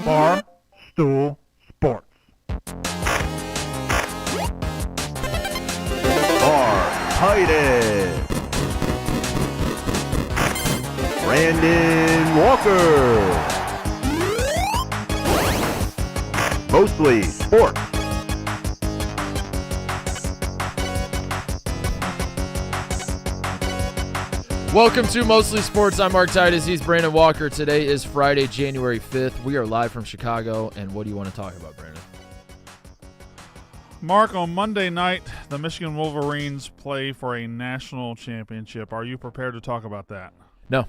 Barstool Sports. Titus, Brandon Walker, Mostly Sports. Welcome to Mostly Sports. I'm Mark Titus. He's Brandon Walker. Today is Friday, January 5th. We are live from Chicago, and what do you want to talk about, Brandon? Mark, on Monday night, the Michigan Wolverines play for a national championship. Are you prepared to talk about that? No.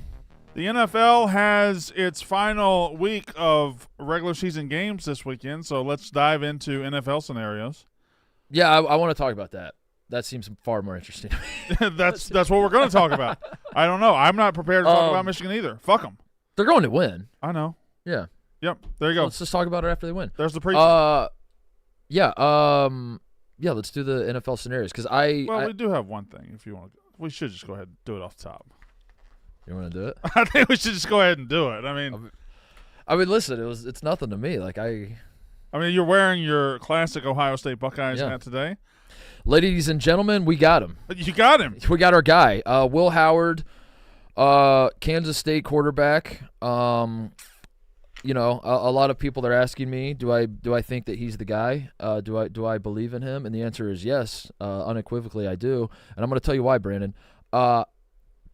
The NFL has its final week of regular season games this weekend, so let's dive into NFL scenarios. Yeah, I want to talk about that. That seems far more interesting to me. That's what we're going to talk about. I don't know. I'm not prepared to talk about Michigan either. Fuck them. They're going to win. I know. Yeah. Yep. There you go. Let's just talk about it after they win. There's the preview. Yeah. Let's do the NFL scenarios because we do have one thing. If you want, we should just go ahead and do it off the top. You want to do it? I think we should just go ahead and do it. I mean, listen. It's nothing to me. You're wearing your classic Ohio State Buckeyes hat today. Ladies and gentlemen, we got him. You got him. We got our guy, Will Howard, Kansas State quarterback. A lot of people are asking me, do I think that he's the guy? Do I believe in him? And the answer is yes, unequivocally I do. And I'm going to tell you why, Brandon.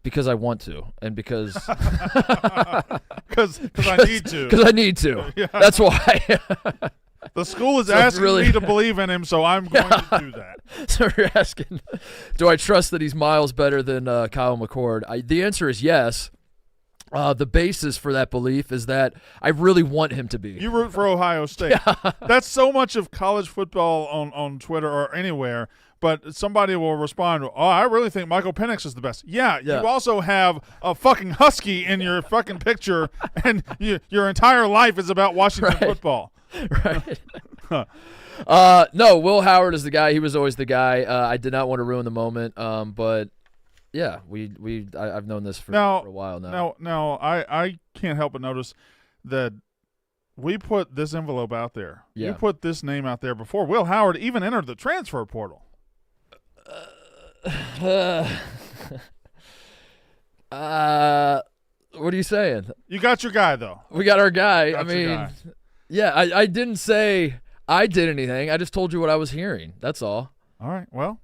Because I want to, and because because I need to. Because I need to. Yeah. That's why. The school is asking me to believe in him, so I'm going to do that. So you're asking, do I trust that he's miles better than Kyle McCord? The answer is yes. The basis for that belief is that I really want him to be. You root for Ohio State. Yeah. That's so much of college football on Twitter or anywhere, but somebody will respond, I really think Michael Penix is the best. Yeah. You also have a fucking Husky in your fucking picture, and your entire life is about Washington football. Right. No, Will Howard is the guy. He was always the guy. I did not want to ruin the moment, but yeah, I've known this for a while now. Now, I can't help but notice that we put this envelope out there. Yeah. You put this name out there before Will Howard even entered the transfer portal. What are you saying? You got your guy, though. We got our guy. Guy. Yeah, I didn't say I did anything. I just told you what I was hearing. That's all. All right. Well,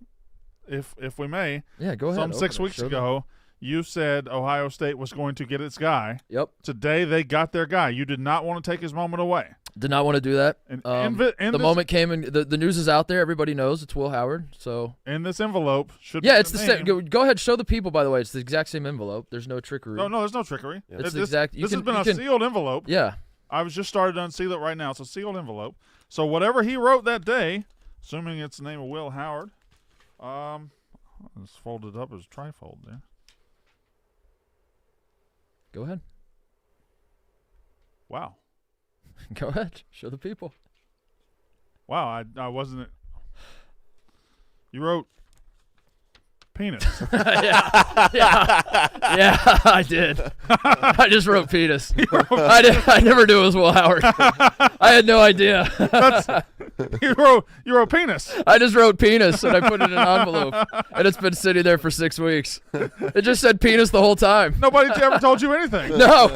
if we may. Yeah, go ahead. Some 6 weeks ago, you said Ohio State was going to get its guy. Yep. Today, they got their guy. You did not want to take his moment away. Did not want to do that. The moment came, and the news is out there. Everybody knows it's Will Howard. So in this envelope should it's the same. Go ahead, show the people. By the way, it's the exact same envelope. There's no trickery. No, there's no trickery. Yeah. It's the exact. This has been a sealed envelope. Yeah. I was just started to unseal it right now. It's a sealed envelope. So whatever he wrote that day, assuming it's the name of Will Howard, it's folded up as trifold there. Go ahead. Wow. Go ahead. Show the people. Wow, I wasn't. You wrote penis. Yeah, I did. I just wrote penis. I never knew it was Will Howard. I had no idea. You wrote penis. I just wrote penis and I put it in an envelope, and it's been sitting there for 6 weeks. It just said penis the whole time. Nobody ever told you anything. No.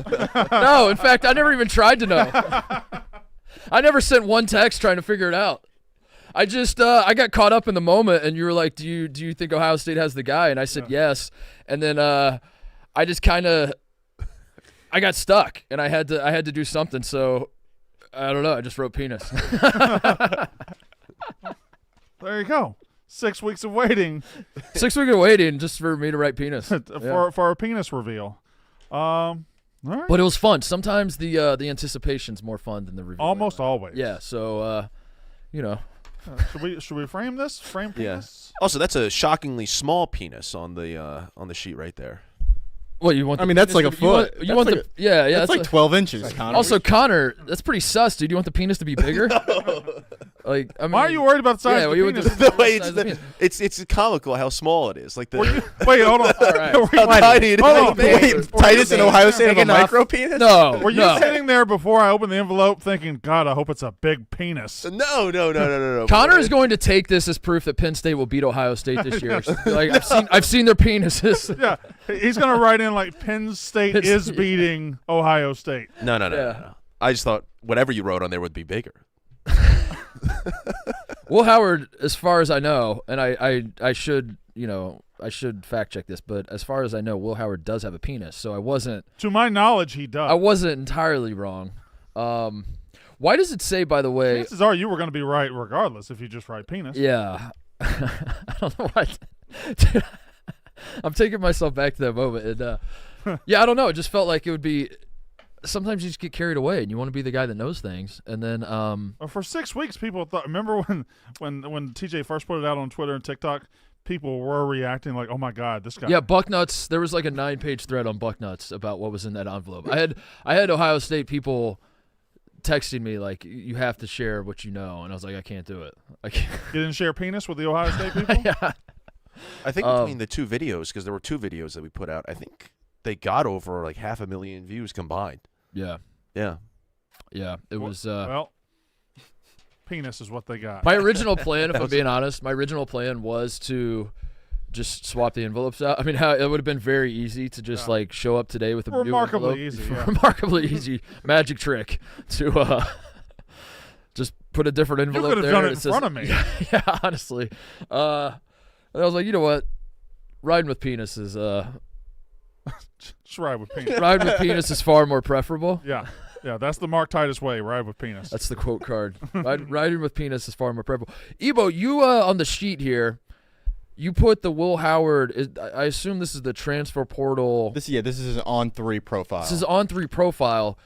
In fact, I never even tried to know. I never sent one text trying to figure it out. I just I got caught up in the moment, and you were like, "Do you think Ohio State has the guy?" And I said yes. And then I just kind of got stuck, and I had to do something. So I don't know. I just wrote penis. There you go. 6 weeks of waiting. 6 weeks of waiting just for me to write penis for a penis reveal. All right. But it was fun. Sometimes the anticipation's more fun than the reveal. Almost always. Yeah. So should we frame this? Frame penis? Yeah. Also, that's a shockingly small penis on the sheet right there. What you want? That's like a foot. You want That's like 12 inches. Connor. Also, Connor, that's pretty sus, dude. You want the penis to be bigger? Like, I mean, Why are you worried about the size yeah, of the you would penis? just- The way Size of penis. it's comical how small it is. Like the Wait, hold on. All right. how tiny it is. Hold on. Wait, Titus in Ohio State have a micro penis? No, Were you no. sitting there before I opened the envelope thinking, God, I hope it's a big penis? No. Connor is going to take this as proof that Penn State will beat Ohio State this year. Like I've seen their penises. Yeah, he's going to write in like Penn State is beating Ohio State. No. I just thought whatever you wrote on there would be bigger. Will Howard, as far as I know, and I should fact check this, but as far as I know, Will Howard does have a penis. So I wasn't To my knowledge, he does. entirely wrong. Why does it say, by the way? Chances are you were going to be right regardless if you just write penis. Yeah, I don't know why. Dude, I'm taking myself back to that moment, and yeah, I don't know. It just felt like it would be. Sometimes you just get carried away, and you want to be the guy that knows things, and then For 6 weeks, people thought. Remember when TJ first put it out on Twitter and TikTok, people were reacting like, "Oh my God, this guy." yeah, Bucknuts. There was like a 9-page thread on Bucknuts about what was in that envelope. I had Ohio State people texting me like, "You have to share what you know," and I was like, "I can't do it. I can't." You didn't share penis with the Ohio State people. Yeah. I think between the two videos, because there were two videos that we put out, I think they got over like 500,000 views combined. Yeah. Yeah. Yeah. It was. Well, penis is what they got. My original plan, if I'm being honest, was to just swap the envelopes out. I mean, it would have been very easy to just like show up today with a Remarkably new envelope. easy, yeah. Remarkably easy magic trick to just put a different You envelope could have there. done it and in says- front of me. Yeah, honestly. And I was like, you know what? Riding with penis is Just ride with penis. riding with penis is far more preferable. Yeah, that's the Mark Titus way. Ride with penis. That's the quote card. Riding with penis is far more preferable. Ebo, you on the sheet here, you put the Will Howard. I assume this is the transfer portal. This is his on-3 profile. This is on 3 profile,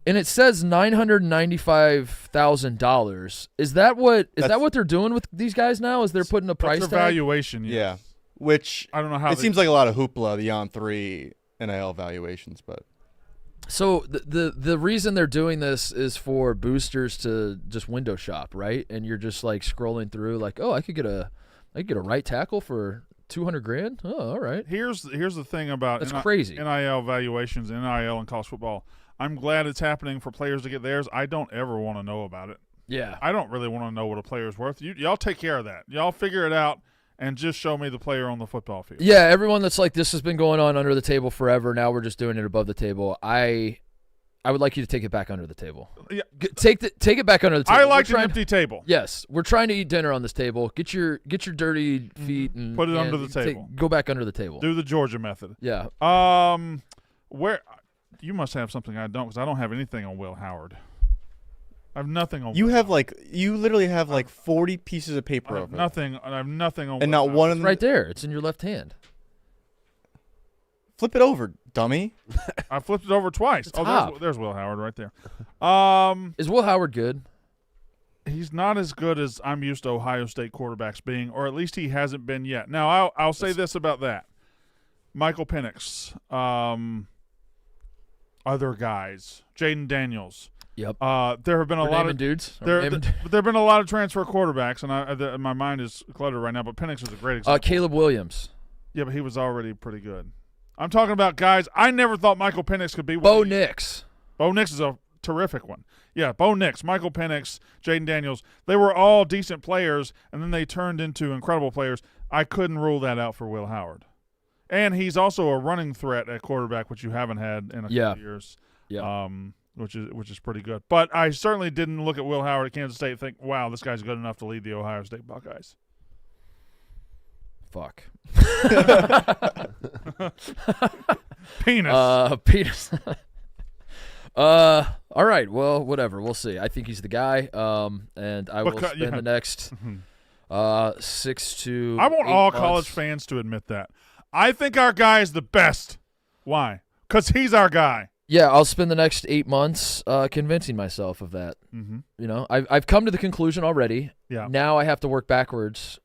and it says $995,000. Is that what they're doing with these guys now? Is they're putting a price That's their tag? valuation. Yeah, which I don't know how it seems like a lot of hoopla, the on-3 NIL valuations, but So the reason they're doing this is for boosters to just window shop, right? And you're just like scrolling through, like, oh, I could get a right tackle for $200,000. Oh, all right. Here's the thing about That's crazy. NIL valuations, NIL in college football. I'm glad it's happening for players to get theirs. I don't ever want to know about it. Yeah. I don't really want to know what a player's worth. Y'all take care of that. Y'all figure it out and just show me the player on the football field. Yeah, everyone that's like, this has been going on under the table forever. Now we're just doing it above the table. I would like you to take it back under the table. Yeah. Take it back under the table. I like an empty table. Yes, we're trying to eat dinner on this table. Get your dirty feet and Put it under the take- table. Go back under the table. Do the Georgia method. Yeah. Where you must have something I don't, because I don't have anything on Will Howard. I have nothing on. you literally have 40 pieces of I paper have over it. nothing. I have nothing on. And Will not one of Howard. them. Right there. It's in your left hand. Flip it over, dummy. I flipped it over twice. top. There's Will Howard right there. Is Will Howard good? He's not as good as I'm used to Ohio State quarterbacks being, or at least he hasn't been yet. Now, I'll say this about that. Michael Penix, other guys, Jaden Daniels. Yep. There have been a We're lot naming of dudes. there have been a lot of transfer quarterbacks, and my mind is cluttered right now. But Penix is a great example. Caleb Williams. Yeah, but he was already pretty good. I'm talking about guys. I never thought Michael Penix could be. Bo Nix. Bo Nix is a terrific one. Yeah, Bo Nix, Michael Penix, Jaden Daniels. They were all decent players, and then they turned into incredible players. I couldn't rule that out for Will Howard. And he's also a running threat at quarterback, which you haven't had in a couple years. Yeah. Which is pretty good. But I certainly didn't look at Will Howard at Kansas State and think, wow, this guy's good enough to lead the Ohio State Buckeyes. Fuck. Penis. Penis. All right. Well, whatever. We'll see. I think he's the guy. And I will spend the next 6 to. I want 8 all months. college fans to admit that. I think our guy is the best. Why? Because he's our guy. Yeah, I'll spend the next 8 months convincing myself of that. Mm-hmm. You know, I've come to the conclusion already. Yeah. Now I have to work backwards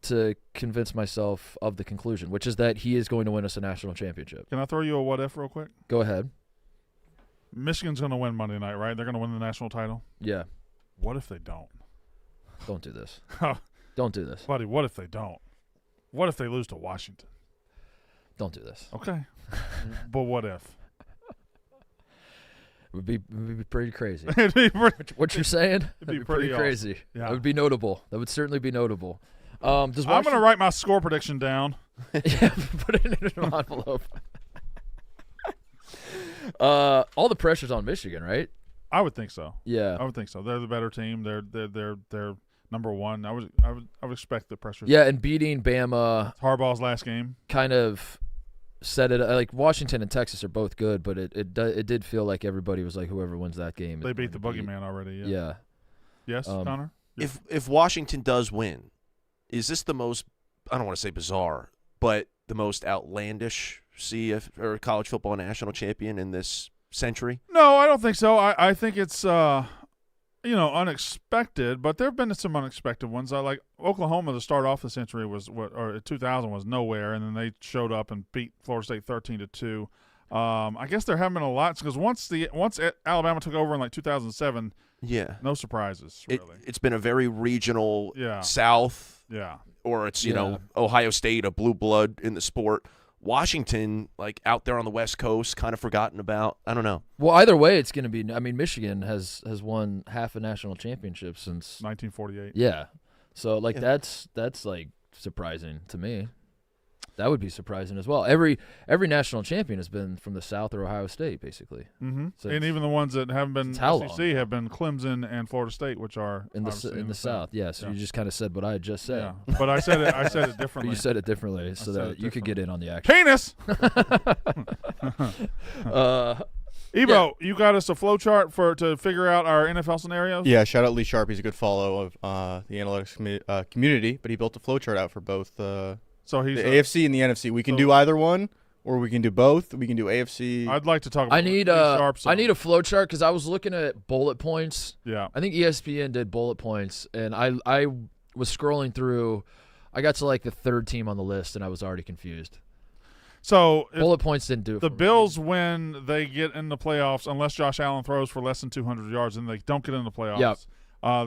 to convince myself of the conclusion, which is that he is going to win us a national championship. Can I throw you a what if real quick? Go ahead. Michigan's going to win Monday night, right? They're going to win the national title. Yeah. What if they don't? Don't do this. Don't do this. Buddy, what if they don't? What if they lose to Washington? Don't do this. Okay. But what if? It would be pretty crazy. It'd be pretty- What you're saying? It'd be pretty pretty crazy. Yeah. That would be notable. That would certainly be notable. Does I'm going to write my score prediction down. yeah, put it in an envelope. All the pressure's on Michigan, right? I would think so. Yeah. I would think so. They're the better team. They're number one. I would expect the pressure. Yeah, and beating Bama, Harbaugh's last game kind of said it. Like Washington and Texas are both good, but it did feel like everybody was like, whoever wins that game, they is beat the going to boogeyman already. Yeah. Yeah. Yes, Connor. If Washington does win, is this the most, I don't want to say bizarre, but the most outlandish or college football national champion in this century? No, I don't think so. I think it's unexpected, but there have been some unexpected ones. I like Oklahoma to start off the century or 2000 was nowhere, and then they showed up and beat Florida State 13-2. I guess there haven't been a lot because once Alabama took over in like 2007, yeah, no surprises really. It's been a very regional South, yeah, or it's Ohio State, a blue blood in the sport. Washington, like out there on the West Coast, kind of forgotten about. I don't know. Well, either way, it's going to be. I mean, Michigan has won half a national championship since 1948. Yeah, so like that's like surprising to me. That would be surprising as well. Every national champion has been from the South or Ohio State, basically. Mm-hmm. So and even the ones that haven't been SEC long? have been Clemson and Florida State, which are in the South. Yeah, so you just kind of said what I just said. Yeah, but I said it differently. You said it differently so that you could get in on the action. Penis. Ebo, you got us a flow chart to figure out our NFL scenarios? Yeah, shout out Lee Sharp. He's a good follow of the analytics community, but he built a flow chart out for both so he's the AFC and the NFC. We can do either one, or we can do both. We can do AFC. I'd like to talk about I need a flow chart because I was looking at bullet points. Yeah. I think ESPN did bullet points, and I was scrolling through. I got to like the third team on the list, and I was already confused. So bullet points didn't do it. The Bills win, they get in the playoffs unless Josh Allen throws for less than 200 yards, and they don't get in the playoffs. Yep.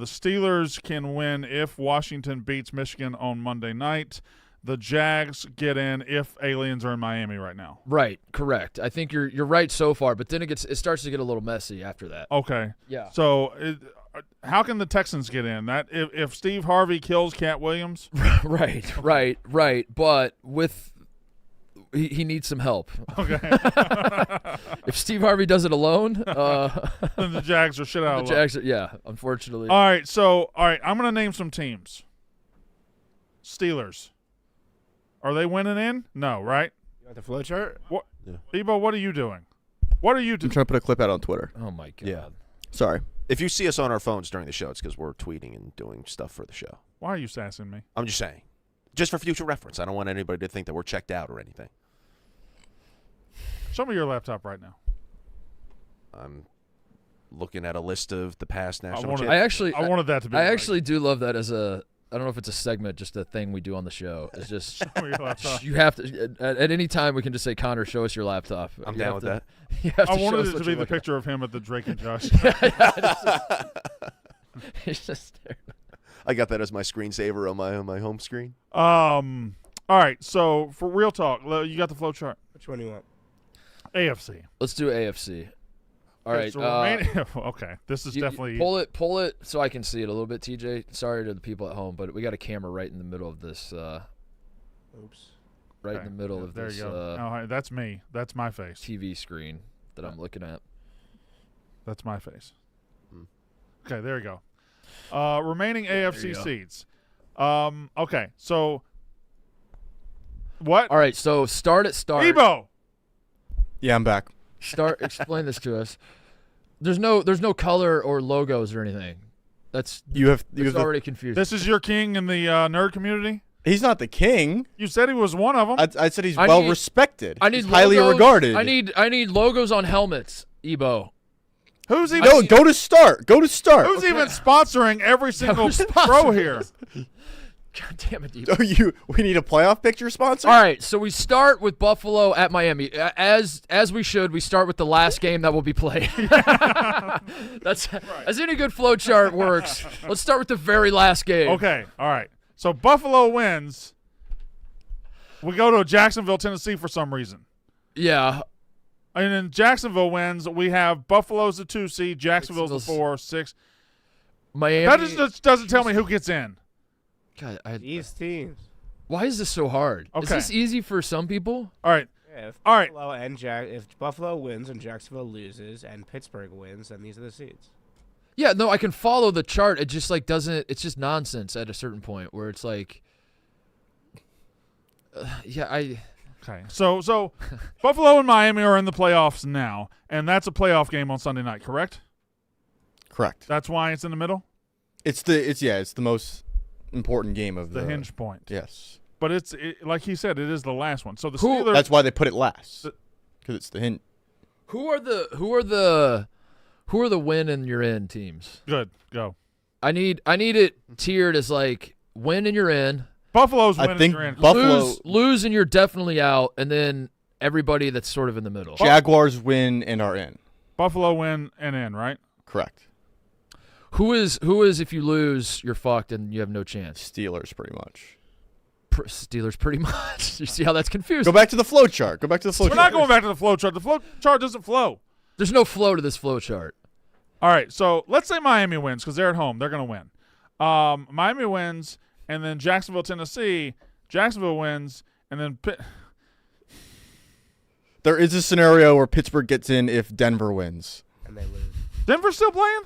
The Steelers can win if Washington beats Michigan on Monday night. The Jags get in if aliens are in Miami right now. Right, correct. I think you're right so far, but then it starts to get a little messy after that. Okay. Yeah. So how can the Texans get in? That if Steve Harvey kills Cat Williams? Right. But with he needs some help. Okay. If Steve Harvey does it alone, then the Jags are shit out of luck. The Jags are, unfortunately. All right, I'm going to name some teams. Steelers. Are they winning in? No, right? You got the flow chart? What? Yeah. Ebo, what are you doing? What are you doing? I'm trying to put a clip out on Twitter. Oh, my God. Yeah. Sorry. If you see us on our phones during the show, it's because we're tweeting and doing stuff for the show. Why are you sassing me? I'm just saying. Just for future reference. I don't want anybody to think that we're checked out or anything. Show me your laptop right now. I'm looking at a list of the past national wanted- champions. I wanted that to be. I actually do love that as a. I don't know if it's a segment, just a thing we do on the show. It's just Show me your laptop. you have to at any time we can just say, Connor, show us your laptop. I'm You down have with to- that. You have I to show wanted us it to what be you're the looking picture of him at the Drake and Josh. at. He's just there. I got that as my screensaver on my home screen. All right, so for real talk, you got the flow chart. Which one do you want? AFC. Let's do AFC. All Okay, right. so remaining, okay, this is definitely pull it so I can see it a little bit, TJ. Sorry to the people at home, but we got a camera right in the middle of this. Oops. Right okay. in the middle Yeah, of there this you go. Oh, that's me. That's my face. TV screen that I'm looking at. That's my face. Hmm. Okay, there you go. Remaining AFC go. seats. Okay, so what? All right, so start. Ebo. Yeah, I'm back. Explain this to us. There's no color or logos or anything. That's You it's have already confusing. This is your king in the nerd community? He's not the king. You said he was one of them. I said he's I well need- respected. I need He's highly logos. regarded. I need logos on helmets, Ebo. Who's even No, go to start. Go to start. Who's even sponsoring every single pro here? God damn it, Deep. So we need a playoff picture sponsor? All right, so we start with Buffalo at Miami. As we should, we start with the last game that will be played. That's as any good flow chart works. Let's start with the very last game. Okay, all right. So Buffalo wins. We go to Jacksonville, Tennessee for some reason. Yeah. And then Jacksonville wins. We have Buffalo's the 2 seed, Jacksonville's the 4, 6. Miami. That just doesn't tell me who gets in. God, These teams. why is this so hard? Is Okay. this easy for some people? All right. Yeah, if All right. Buffalo and if Buffalo wins and Jacksonville loses and Pittsburgh wins, then these are the seeds. Yeah, no, I can follow the chart. It just like doesn't. It's just nonsense at a certain point where it's like, Okay. So Buffalo and Miami are in the playoffs now, and that's a playoff game on Sunday night, correct? Correct. That's why it's in the middle? It's the most important game of The hinge point. Yes. But it's like he said, it is the last one. So the Who- Steelers. That's why they put it last. Because it's the hint. who are the win and you're in teams? Good. Go. I need it tiered as like win and you're in. Buffalo's I winning. think You're in. Buffalo Lose and you're definitely out, and then everybody that's sort of in the middle. Jaguars win and are in. Buffalo win and in, right? Correct. Who is if you lose, you're fucked and you have no chance. Steelers pretty much. Steelers pretty much. You see how that's confusing? Go back to the flow chart. Go back to the flow We're chart. not going back to the flow chart. The flow chart doesn't flow. There's no flow to this flow chart. All right, so let's say Miami wins because they're at home. They're going to win. Miami wins, and then Jacksonville, Tennessee. Jacksonville wins, and then There is a scenario where Pittsburgh gets in if Denver wins. And they lose. Denver's still playing?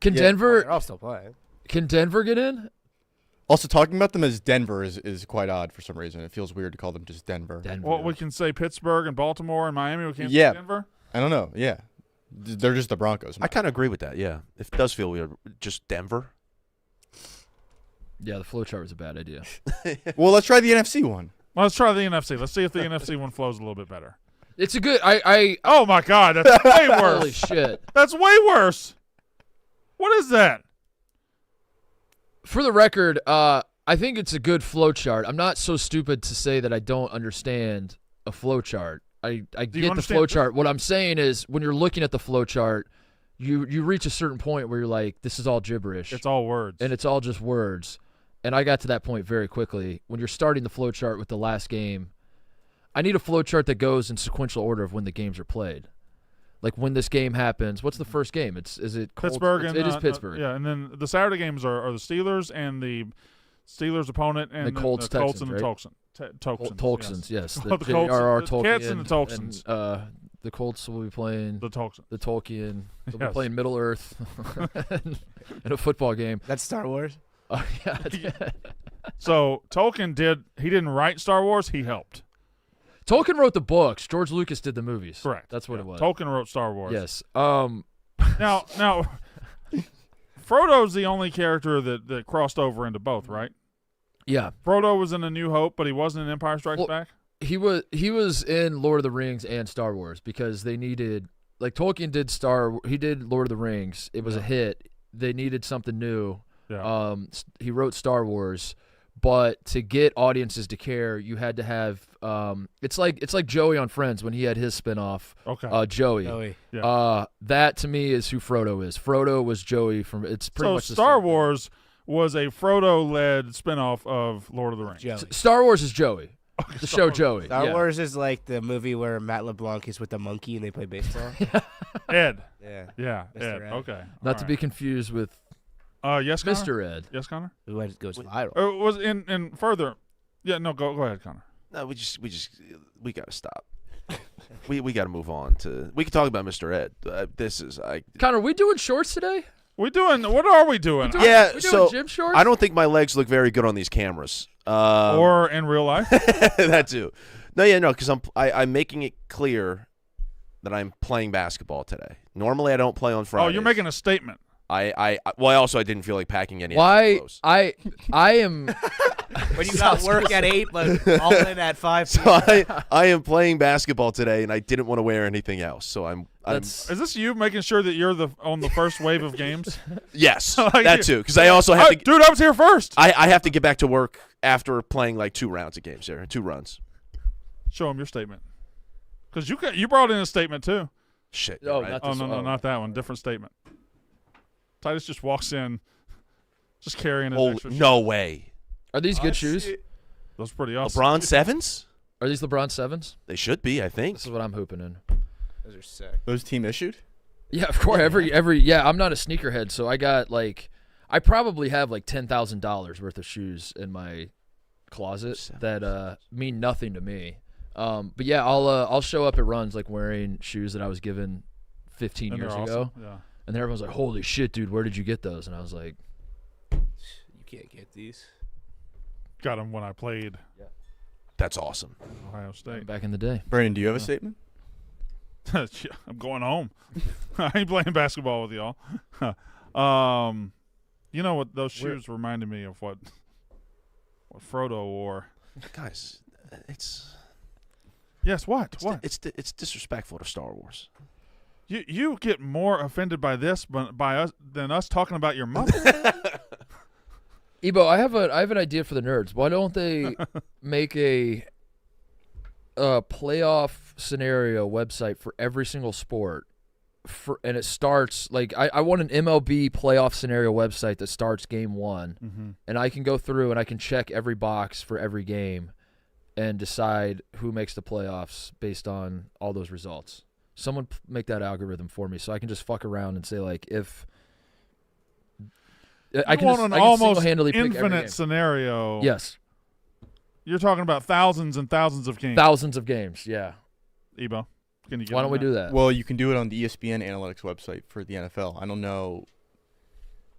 Can Yeah. They're all still playing. Denver get in? Also, talking about them as Denver is quite odd for some reason. It feels weird to call them just Denver. Well, we can say Pittsburgh and Baltimore and Miami. We can't Yeah. say Denver? I don't know. Yeah. They're just the Broncos. I kind of agree with that. Yeah, it does feel weird. Just Denver. Yeah, the flow chart was a bad idea. Well, let's try the NFC one. Well, let's try the NFC. Let's see if the NFC one flows a little bit better. It's a good. I Oh, my God. That's way worse. holy shit. That's way worse. What is that? For the record, I think it's a good flow chart. I'm not so stupid to say that I don't understand a flow chart. I you get the understand- flow chart. What I'm saying is when you're looking at the flow chart, you reach a certain point where you're like, this is all gibberish. It's all words. And it's all just words. And I got to that point very quickly. When you're starting the flow chart with the last game, I need a flow chart that goes in sequential order of when the games are played. Like when this game happens, what's the first game? Is it Colts? Pittsburgh. It and, is Pittsburgh. yeah, and then the Saturday games are the Steelers and the Steelers' opponent and The Colts, the Colts Texans, and the right? Tolksons. Tolksons, yes. The The Colts- J.R.R. the Tolkien. Cats and the Tolksons. And, the Colts will be playing The Tolksons. the Tolkien. They'll be Yes. playing Middle Earth in a football game. That's Star Wars. Oh, yeah. So Tolkien didn't write Star Wars. He helped. Tolkien wrote the books. George Lucas did the movies. Correct. That's what Yeah. it was. Tolkien wrote Star Wars. Yes. Now, Frodo's the only character that crossed over into both, right? Yeah. Frodo was in A New Hope, but he wasn't in Empire Strikes Well, Back. He was in Lord of the Rings and Star Wars because they needed, like, Tolkien did he did Lord of the Rings. It was a hit. They needed something new. Yeah. He wrote Star Wars, but to get audiences to care, you had to have it's like Joey on Friends when he had his spinoff. Okay. Joey. Yeah. That to me is who Frodo is. Frodo was Joey from. It's pretty So much the Star same thing. Wars was a Frodo-led spinoff of Lord of the Rings. Joey. Star Wars is Joey. The show Joey. Star yeah. Wars is like the movie where Matt LeBlanc is with the monkey and they play baseball. Ed. Yeah. Yeah. Mr. Ed. Ed. Okay. Not to be confused with Yes, Connor? Mr. Ed. Yes, Connor. It goes viral. Or was in further? Yeah. No. Go ahead, Connor. No, we gotta stop. we gotta move on to. We can talk about Mr. Ed. This is Connor, we doing shorts today? We doing? What are we doing? Yeah. We doing So gym shorts? I don't think my legs look very good on these cameras. Or in real life? That too. No, because I'm making it clear that I'm playing basketball today. Normally I don't play on Fridays. Oh, you're making a statement. I didn't feel like packing any. Why clothes. I am When you got work at 8, but all in at 5 So I am playing basketball today, and I didn't want to wear anything else. So I'm Is this you making sure that you're on the first wave of games? yes, Like, that too, because I also have to. Dude, I was here first. I have to get back to work after playing like 2 rounds of games there, 2 runs. Show him your statement. Because you brought in a statement too. Shit. Oh, right? not Oh this no, one. not that one. Different statement. Titus just walks in, just carrying his Holy, extra no way. Are these good shoes? That's pretty awesome. LeBron 7s? Are these LeBron 7s? They should be, I think. This is what I'm hooping in. Those are sick. Those team issued? Yeah, of course. Yeah, I'm not a sneakerhead, so I got I probably have like $10,000 worth of shoes in my closet that mean nothing to me. But yeah, I'll show up at runs like wearing shoes that I was given 15 And years they're ago, awesome. Yeah. and then everyone's like, "Holy shit, dude, where did you get those?" And I was like, You can't get these. Got him when I played That's awesome. Ohio State. "Back in the day." Brandon, do you have a statement? Yeah, I'm going home. I ain't playing basketball with y'all. You know what? Those shoes reminded me of what Frodo wore. Guys, it's Yes. What? What? it's disrespectful to Star Wars. You get more offended by this by us than us talking about your mother. Ebo, I have an idea for the nerds. Why don't they make a playoff scenario website for every single sport? And it starts I want an MLB playoff scenario website that starts game 1, and I can go through and I can check every box for every game and decide who makes the playoffs based on all those results. Someone make that algorithm for me so I can just fuck around and say if I can want just, an I can almost single-handedly pick every infinite game. scenario. Yes, You're talking about thousands and thousands of games. thousands of games. Yeah. Ebo, can you get Why on don't we that? do that? Well, you can do it on the ESPN analytics website for the NFL. I don't know.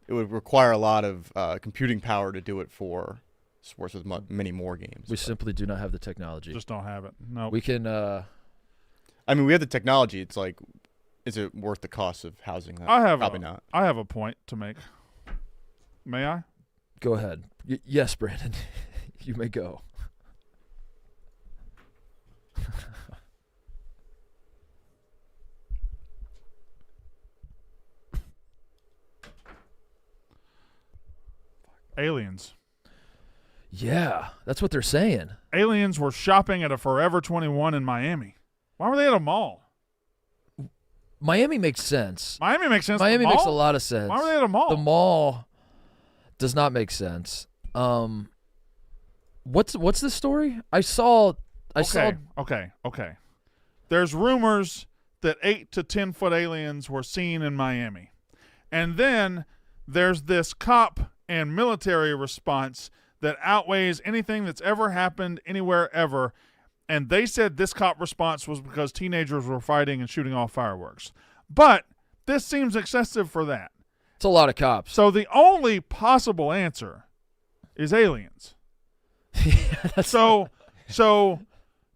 It would require a lot of computing power to do it for sports with many more games. We simply do not have the technology. Just don't have it. No. We can. I mean, we have the technology. It's like, is it worth the cost of housing that? Probably not. I have a point to make. May I? Go ahead. Yes, Brandon. You may go. Aliens. Yeah, that's what they're saying. Aliens were shopping at a Forever 21 in Miami. Why were they at a mall? Miami makes sense. Miami makes sense. Miami The makes a mall? lot of sense. Why were they at a mall? The mall does not make sense. What's the story? I saw. Okay. There's rumors that 8 to 10 foot aliens were seen in Miami. And then there's this cop and military response that outweighs anything that's ever happened anywhere ever. And they said this cop response was because teenagers were fighting and shooting off fireworks. But this seems excessive for that. It's a lot of cops. So the only possible answer is aliens. So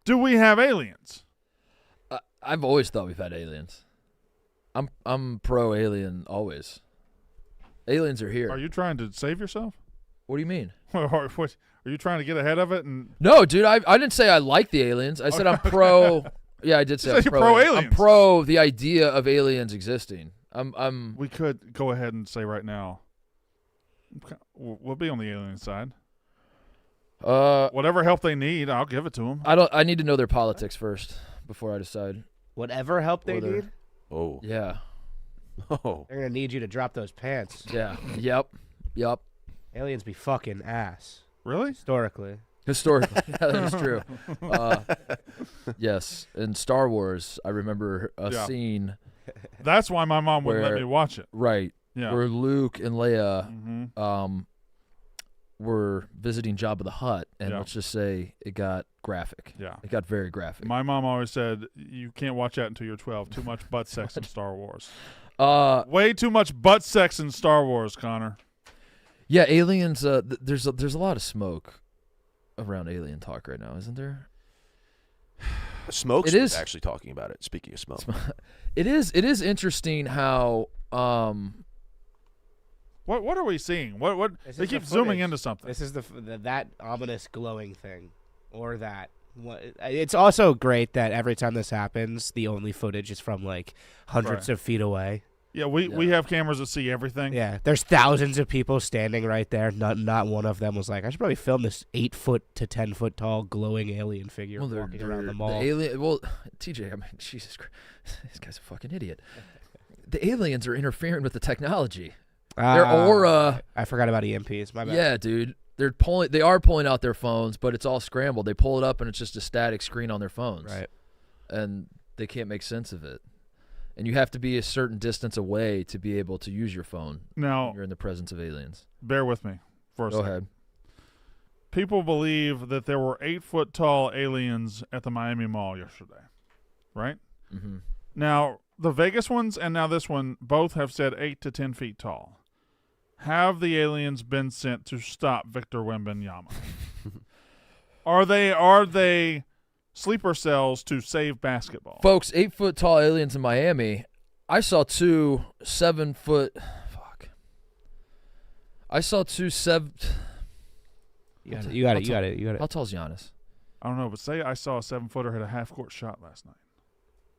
do we have aliens? I've always thought we've had aliens. I'm pro alien always. Aliens are here. Are you trying to save yourself? What do you mean? Or what, are you trying to get ahead of it? And No, dude. I didn't say I like the aliens. I said I'm pro. Yeah, I did say You I'm said you're pro. pro aliens. I'm pro the idea of aliens existing. I'm. we could go ahead and say right now, we'll be on the alien side. Whatever help they need, I'll give it to them. I need to know their politics first before I decide. Whatever help they Whether- need, Oh. Yeah. Oh. they're gonna need you to drop those pants. Yeah. Yep. Aliens be fucking ass. Really? Historically. Historically, yeah, that is true. Yes, in Star Wars, I remember a Yeah. scene That's why my mom wouldn't let Where- me watch it. right Yeah. where Luke and Leia Mm-hmm. were visiting Jabba the Hutt, and Yeah. let's just say it got graphic. Yeah. It got very graphic. My mom always said, you can't watch that until you're 12. Too much butt sex in Star Wars. Way too much butt sex in Star Wars, Connor. Yeah, aliens. There's a lot of smoke around alien talk right now, isn't there? Smokes It was is. actually talking about it. Speaking of smoke. It is interesting how What are we seeing? What This they is the keep zooming footage. into something. This is that ominous glowing thing, or that. It's also great that every time this happens, the only footage is from like hundreds of feet away. Yeah, we have cameras that see everything. Yeah, there's thousands of people standing right there. Not one of them was like, I should probably film this 8 foot to 10 foot tall glowing alien figure walking around the mall. The alien. Well, TJ, I mean, Jesus Christ, this guy's a fucking idiot. The aliens are interfering with the technology. Their aura. I forgot about EMPs. My bad. Yeah, dude. They are pulling out their phones, but it's all scrambled. They pull it up and it's just a static screen on their phones. Right. And they can't make sense of it. And you have to be a certain distance away to be able to use your phone Now, when you're in the presence of aliens. bear with me for a Go second. ahead. People believe that there were 8 foot tall aliens at the Miami Mall yesterday, right? Mm-hmm. Now, the Vegas ones and now this one both have said 8 to 10 feet tall. Have the aliens been sent to stop Victor Wembanyama? Are they sleeper cells to save basketball? Folks, 8 foot tall aliens in Miami. I saw 2 7 foot. Fuck. I saw 2 7. You got it. How tall's Giannis? I don't know, but say I saw a 7-footer hit a half-court shot last night.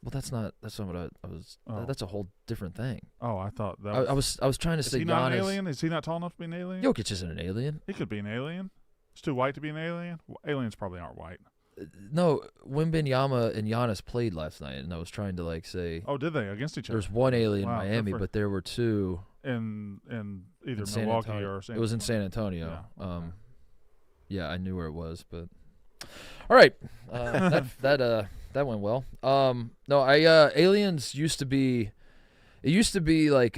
Well, that's not what I was. Oh. That's a whole different thing. Oh, I thought that I was trying to Is say he not Giannis. an alien? Is he not tall enough to be an alien? Jokic isn't an alien. He could be an alien. He's too white to be an alien. Aliens probably aren't white. No, Wembanyama and Giannis played last night, and I was trying to like say Oh, did they against each other? there's one alien Wow, in Miami, good for- but there were 2 in either in San Milwaukee Antonio. or San It was in San Antonio. Yeah, okay. Yeah, I knew where it was, but all right, that went well. No, aliens used to be. It used to be like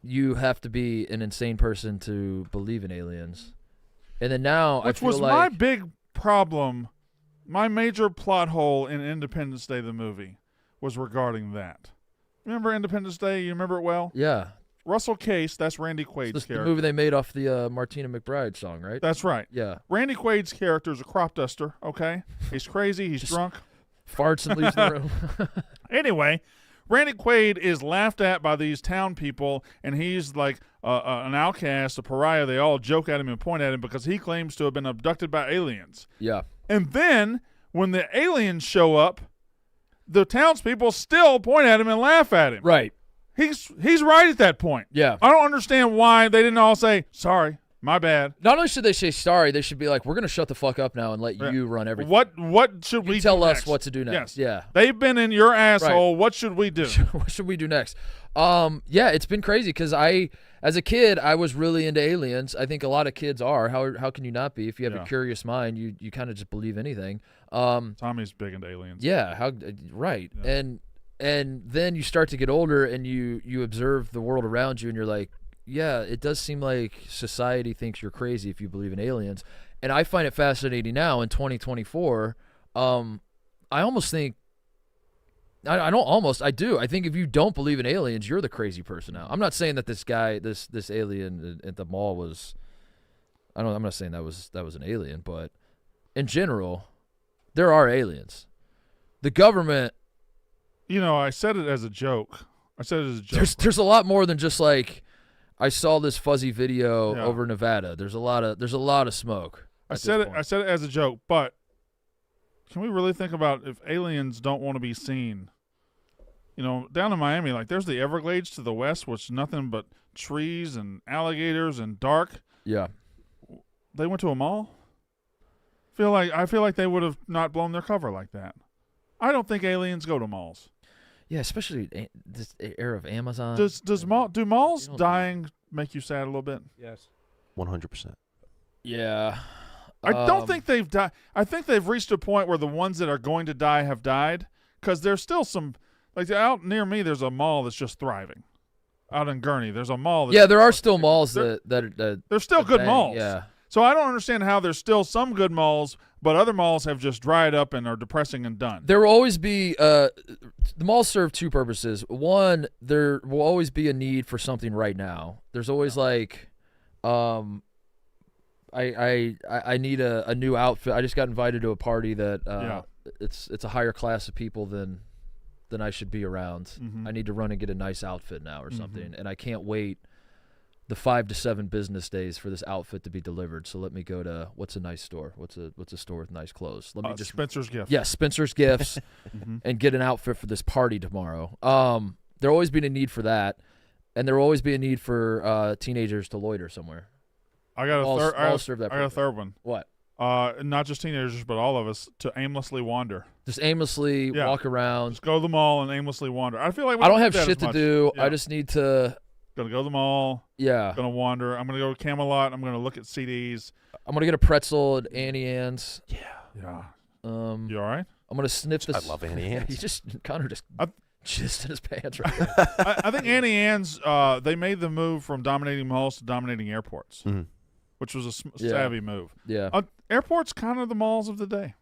you have to be an insane person to believe in aliens, and then now Which I feel was like my big problem. My major plot hole in Independence Day, the movie, was regarding that. Remember Independence Day? You remember it well? yeah, Russell Case, that's Randy Quaid's it's the character. movie they made off the Martina McBride song, right? That's right. Yeah, Randy Quaid's character is a crop duster, okay? He's crazy, he's Just- drunk. farts and leaves the room. Anyway, Randy Quaid is laughed at by these town people, and he's like an outcast, a pariah. They all joke at him and point at him because he claims to have been abducted by aliens. Yeah, And then, when the aliens show up, the townspeople still point at him and laugh at him. right. He's right at that point. Yeah. I don't understand why they didn't all say, sorry, my bad. Not only should they say sorry, they should be like, we're going to shut the fuck up now and let you run everything. What should You we tell do us next? what to do next. Yes. Yeah. They've been in your asshole. What should we do? What should we do next? Yeah, it's been crazy because as a kid, I was really into aliens. I think a lot of kids are. How can you not be? If you have Yeah. a curious mind, you kind of just believe anything. Tommy's big into aliens. Yeah, right. Yeah. And then you start to get older and you observe the world around you and you're like, yeah, it does seem like society thinks you're crazy if you believe in aliens. And I find it fascinating now in 2024. I almost think I do. I think if you don't believe in aliens, you're the crazy person now. I'm not saying that this guy, this alien at the mall was. I'm not saying that was an alien, but in general, there are aliens. The government. You know, I said it as a joke. There's a lot more than just like I saw this fuzzy video Yeah. over Nevada. There's a lot of smoke. I at this said it point. as a joke, but can we really think about if aliens don't want to be seen? You know, down in Miami, like there's the Everglades to the west, which is nothing but trees and alligators and dark. Yeah. They went to a mall. I feel like they would have not blown their cover like that. I don't think aliens go to malls. Yeah, especially this era of Amazon. Do malls You don't- dying make you sad a little bit? Yes. 100%. Yeah. I don't think they've died. I think they've reached a point where the ones that are going to die have died, because there's still some. Like out near me, there's a mall that's just thriving. Out in Gurney, there's a mall. Yeah, there are still malls They're- that There's still that good bang, malls. Yeah. So I don't understand how there's still some good malls, but other malls have just dried up and are depressing and done. There will always be the malls serve two purposes. One, there will always be a need for something right now. There's always like I need a new outfit. I just got invited to a party that it's a higher class of people than I should be around. Mhm. I need to run and get a nice outfit now or something, and I can't wait the 5 to 7 business days for this outfit to be delivered. So let me go to what's a nice store? What's a store with nice clothes? Let me just Spencer's Gift. Yeah, Spencer's Gifts, and get an outfit for this party tomorrow. There'll always be a need for that, and there will always be a need for teenagers to loiter somewhere. I got a third. I got a third one. What? Not just teenagers, but all of us to aimlessly wander. Just aimlessly walk around. Just go to the mall and aimlessly wander. I feel like I don't have shit to do. Yeah. I just need to. Gonna go to the mall. Yeah. Gonna wander. I'm gonna go to Camelot. I'm gonna look at CDs. I'm gonna get a pretzel at Annie Ann's. Yeah. You all right? I'm gonna sniff this. I love Annie Ann's. Connor just jizzed in his pants right now. I think Annie Ann's. They made the move from dominating malls to dominating airports, which was a savvy move. Yeah. Airports kind of the malls of the day.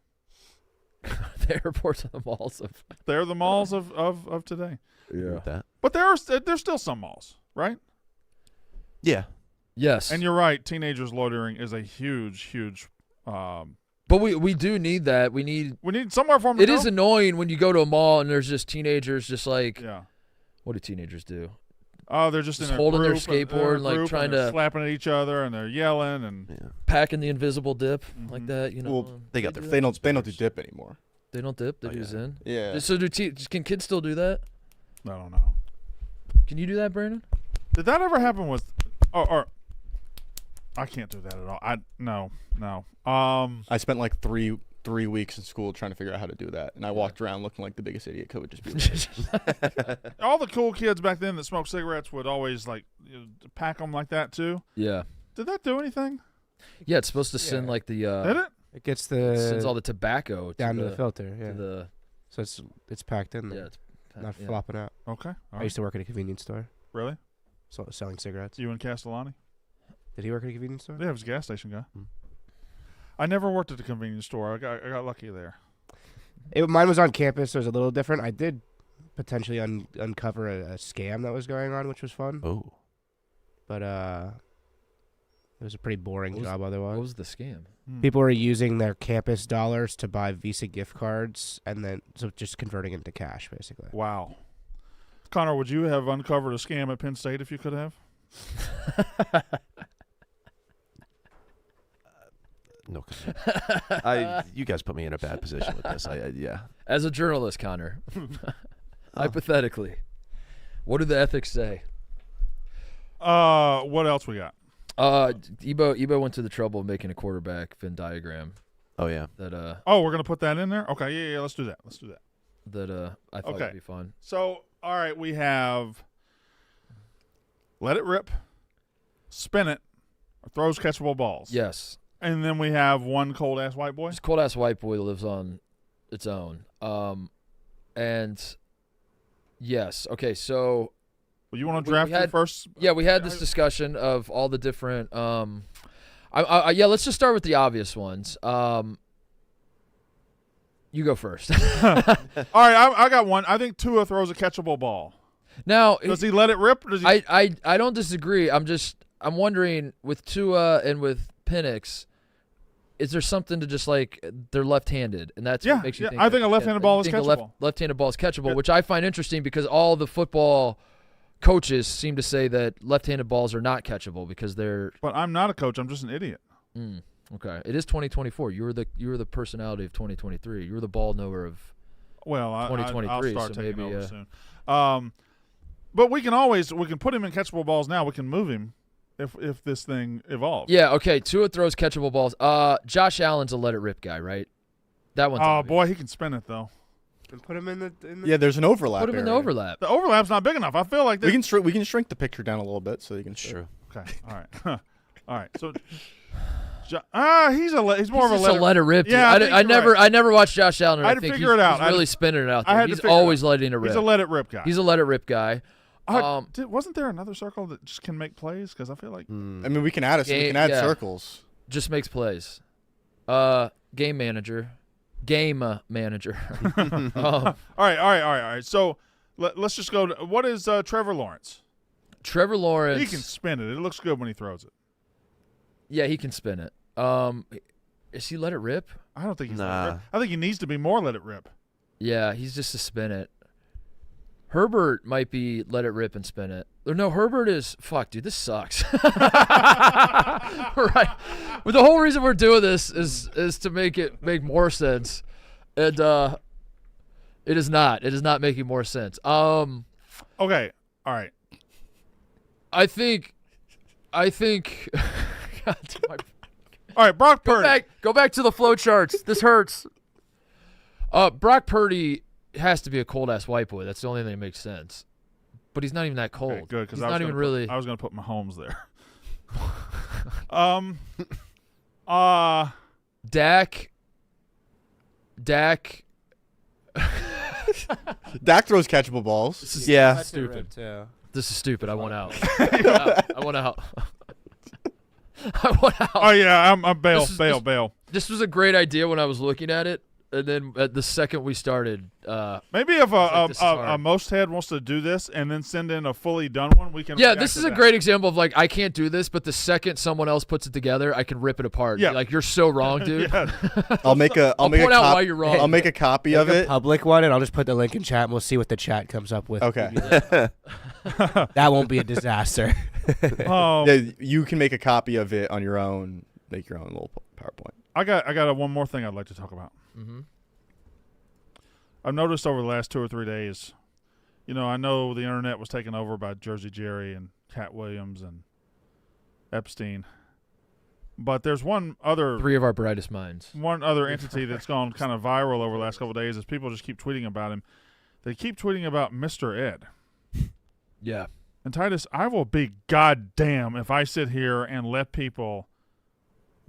The airports are the malls of. They're the malls of today. Yeah. That. But there's still some malls, right? Yeah. Yes. And you're right. Teenagers loitering is a huge. But we do need that. We need somewhere for them to It go. is annoying when you go to a mall and there's just teenagers just like. Yeah. What do teenagers do? Oh, they're just in a holding their group, skateboard, like group, trying and they're to slapping at each other, and they're yelling, and packing the invisible dip like that. You know, Well, They got their. They don't do dip anymore. They don't dip. They do Zen. Yeah. So can kids still do that? I don't know. Can you do that, Brandon? Did that ever happen with? Or I can't do that at all. No. I spent like three weeks in school trying to figure out how to do that, and I walked around looking like the biggest idiot could just be. All the cool kids back then that smoked cigarettes would always pack them like that too. Yeah. Did that do anything? Yeah, it's supposed to send like the. Did it? It gets sends all the tobacco down to the filter. Yeah. To the, So it's packed in there. yeah, it's Not yeah. flopping out. Okay. All I right. used to work at a convenience store, Really? selling cigarettes. You and Castellani? Did he work at a convenience store? Yeah, he was a gas station guy. I never worked at the convenience store. I got lucky there. Mine was on campus, so it was a little different. I did potentially uncover a scam that was going on, which was fun. Oh. But it was a pretty boring job otherwise. What was the scam? People were using their campus dollars to buy Visa gift cards, and then just converting it into cash, basically. Wow. Connor, would you have uncovered a scam at Penn State if you could have? No comment. You guys put me in a bad position with this. Yeah. As a journalist, Connor, hypothetically, what do the ethics say? What else we got? Ebo went to the trouble of making a quarterback Venn diagram Oh yeah. that Oh, we're gonna put that in there. Okay, yeah, let's do that. I thought would be fun. So, all right, we have let it rip, spin it, or throws catchable balls. Yes. And then we have one cold ass white boy. This cold ass white boy lives on its own. And yes, okay, so Well, you want to draft your first? yeah, we had this discussion of all the different yeah, let's just start with the obvious ones. You go first. All right, I got one. I think Tua throws a catchable ball. Now, Does he let it rip? Or does he? I don't disagree. I'm wondering with Tua and with Penix, is there something to just like they're left-handed, and that's what makes you think. I think a left-handed ball is catchable. Left-handed ball is catchable, which I find interesting because all the football coaches seem to say that left-handed balls are not catchable because they're. But I'm not a coach. I'm just an idiot. Okay, it is 2024. You were the personality of 2023. You were the ball knower of. Well, 2023. I'll start so taking maybe, over soon. But we can put him in catchable balls now. We can move him if this thing evolves. Yeah. Okay. Tua throws catchable balls. Josh Allen's a let it rip guy, right? That one's. Oh obvious. boy, he can spin it though. And put him in the Yeah, there's an overlap. Put him in the area. overlap. The overlap's not big enough. I feel like We can shrink the picture down a little bit so you can. True. Okay. All right. All right. So. He's more He's of a just a let it rip. Yeah, dude. I never watched Josh Allen. And I I had to think figure it out. He's really spinning it out there. I had to He's figure it always out. letting it rip. He's a let it rip guy. He's a let it rip guy. Wasn't there another circle that just can make plays? Because I feel like I mean, we can add Yeah. circles. Just makes plays. Game manager. All right. So let's just go to what is Trevor Lawrence? Trevor Lawrence. He can spin it. It looks good when he throws it. Yeah, he can spin it. Is he let it rip? I don't think he's let Nah. it rip. I think he needs to be more let it rip. Yeah, he's just a spin it. Herbert might be let it rip and spin it. Or no, Herbert is fuck, dude. This sucks. Right. But the whole reason we're doing this is to make it make more sense, and it is not. It is not making more sense. Okay. All right. I think. God, All right. Brock Purdy. go back to the flow charts. This hurts. Brock Purdy has to be a cold ass white boy. That's the only thing that makes sense. But he's not even that cold. Okay, good, because he's not even really. I was going to put Mahomes there. Dak. Dak throws catchable balls. This is Yeah. stupid. Too. This is stupid. I want out. I want out. I want out. Oh yeah, I'm bail. This was a great idea when I was looking at it, and then at the second we started, Maybe if this is a hard. most head wants to do this and then send in a fully done one, we can. yeah, react this to is a that. great example of like I can't do this, but the second someone else puts it together, I can rip it apart. Yeah. Like you're so wrong, dude. Yeah. I'll make a I'll point out why you're wrong. I'll make a copy of it. Public one, and I'll just put the link in chat, and we'll see what the chat comes up with. Okay. That won't be a disaster. Oh, Yeah, you can make a copy of it on your own. Make your own little PowerPoint. I got one more thing I'd like to talk about. Mm-hmm. I've noticed over the last 2 or 3 days, I know the internet was taken over by Jersey Jerry and Cat Williams and Epstein, but there's one other brightest minds. entity that's gone kind of viral over the last couple of days is people just keep tweeting about him. They keep tweeting about Mr. Ed. Yeah. And Titus, I will be goddamn if I sit here and let people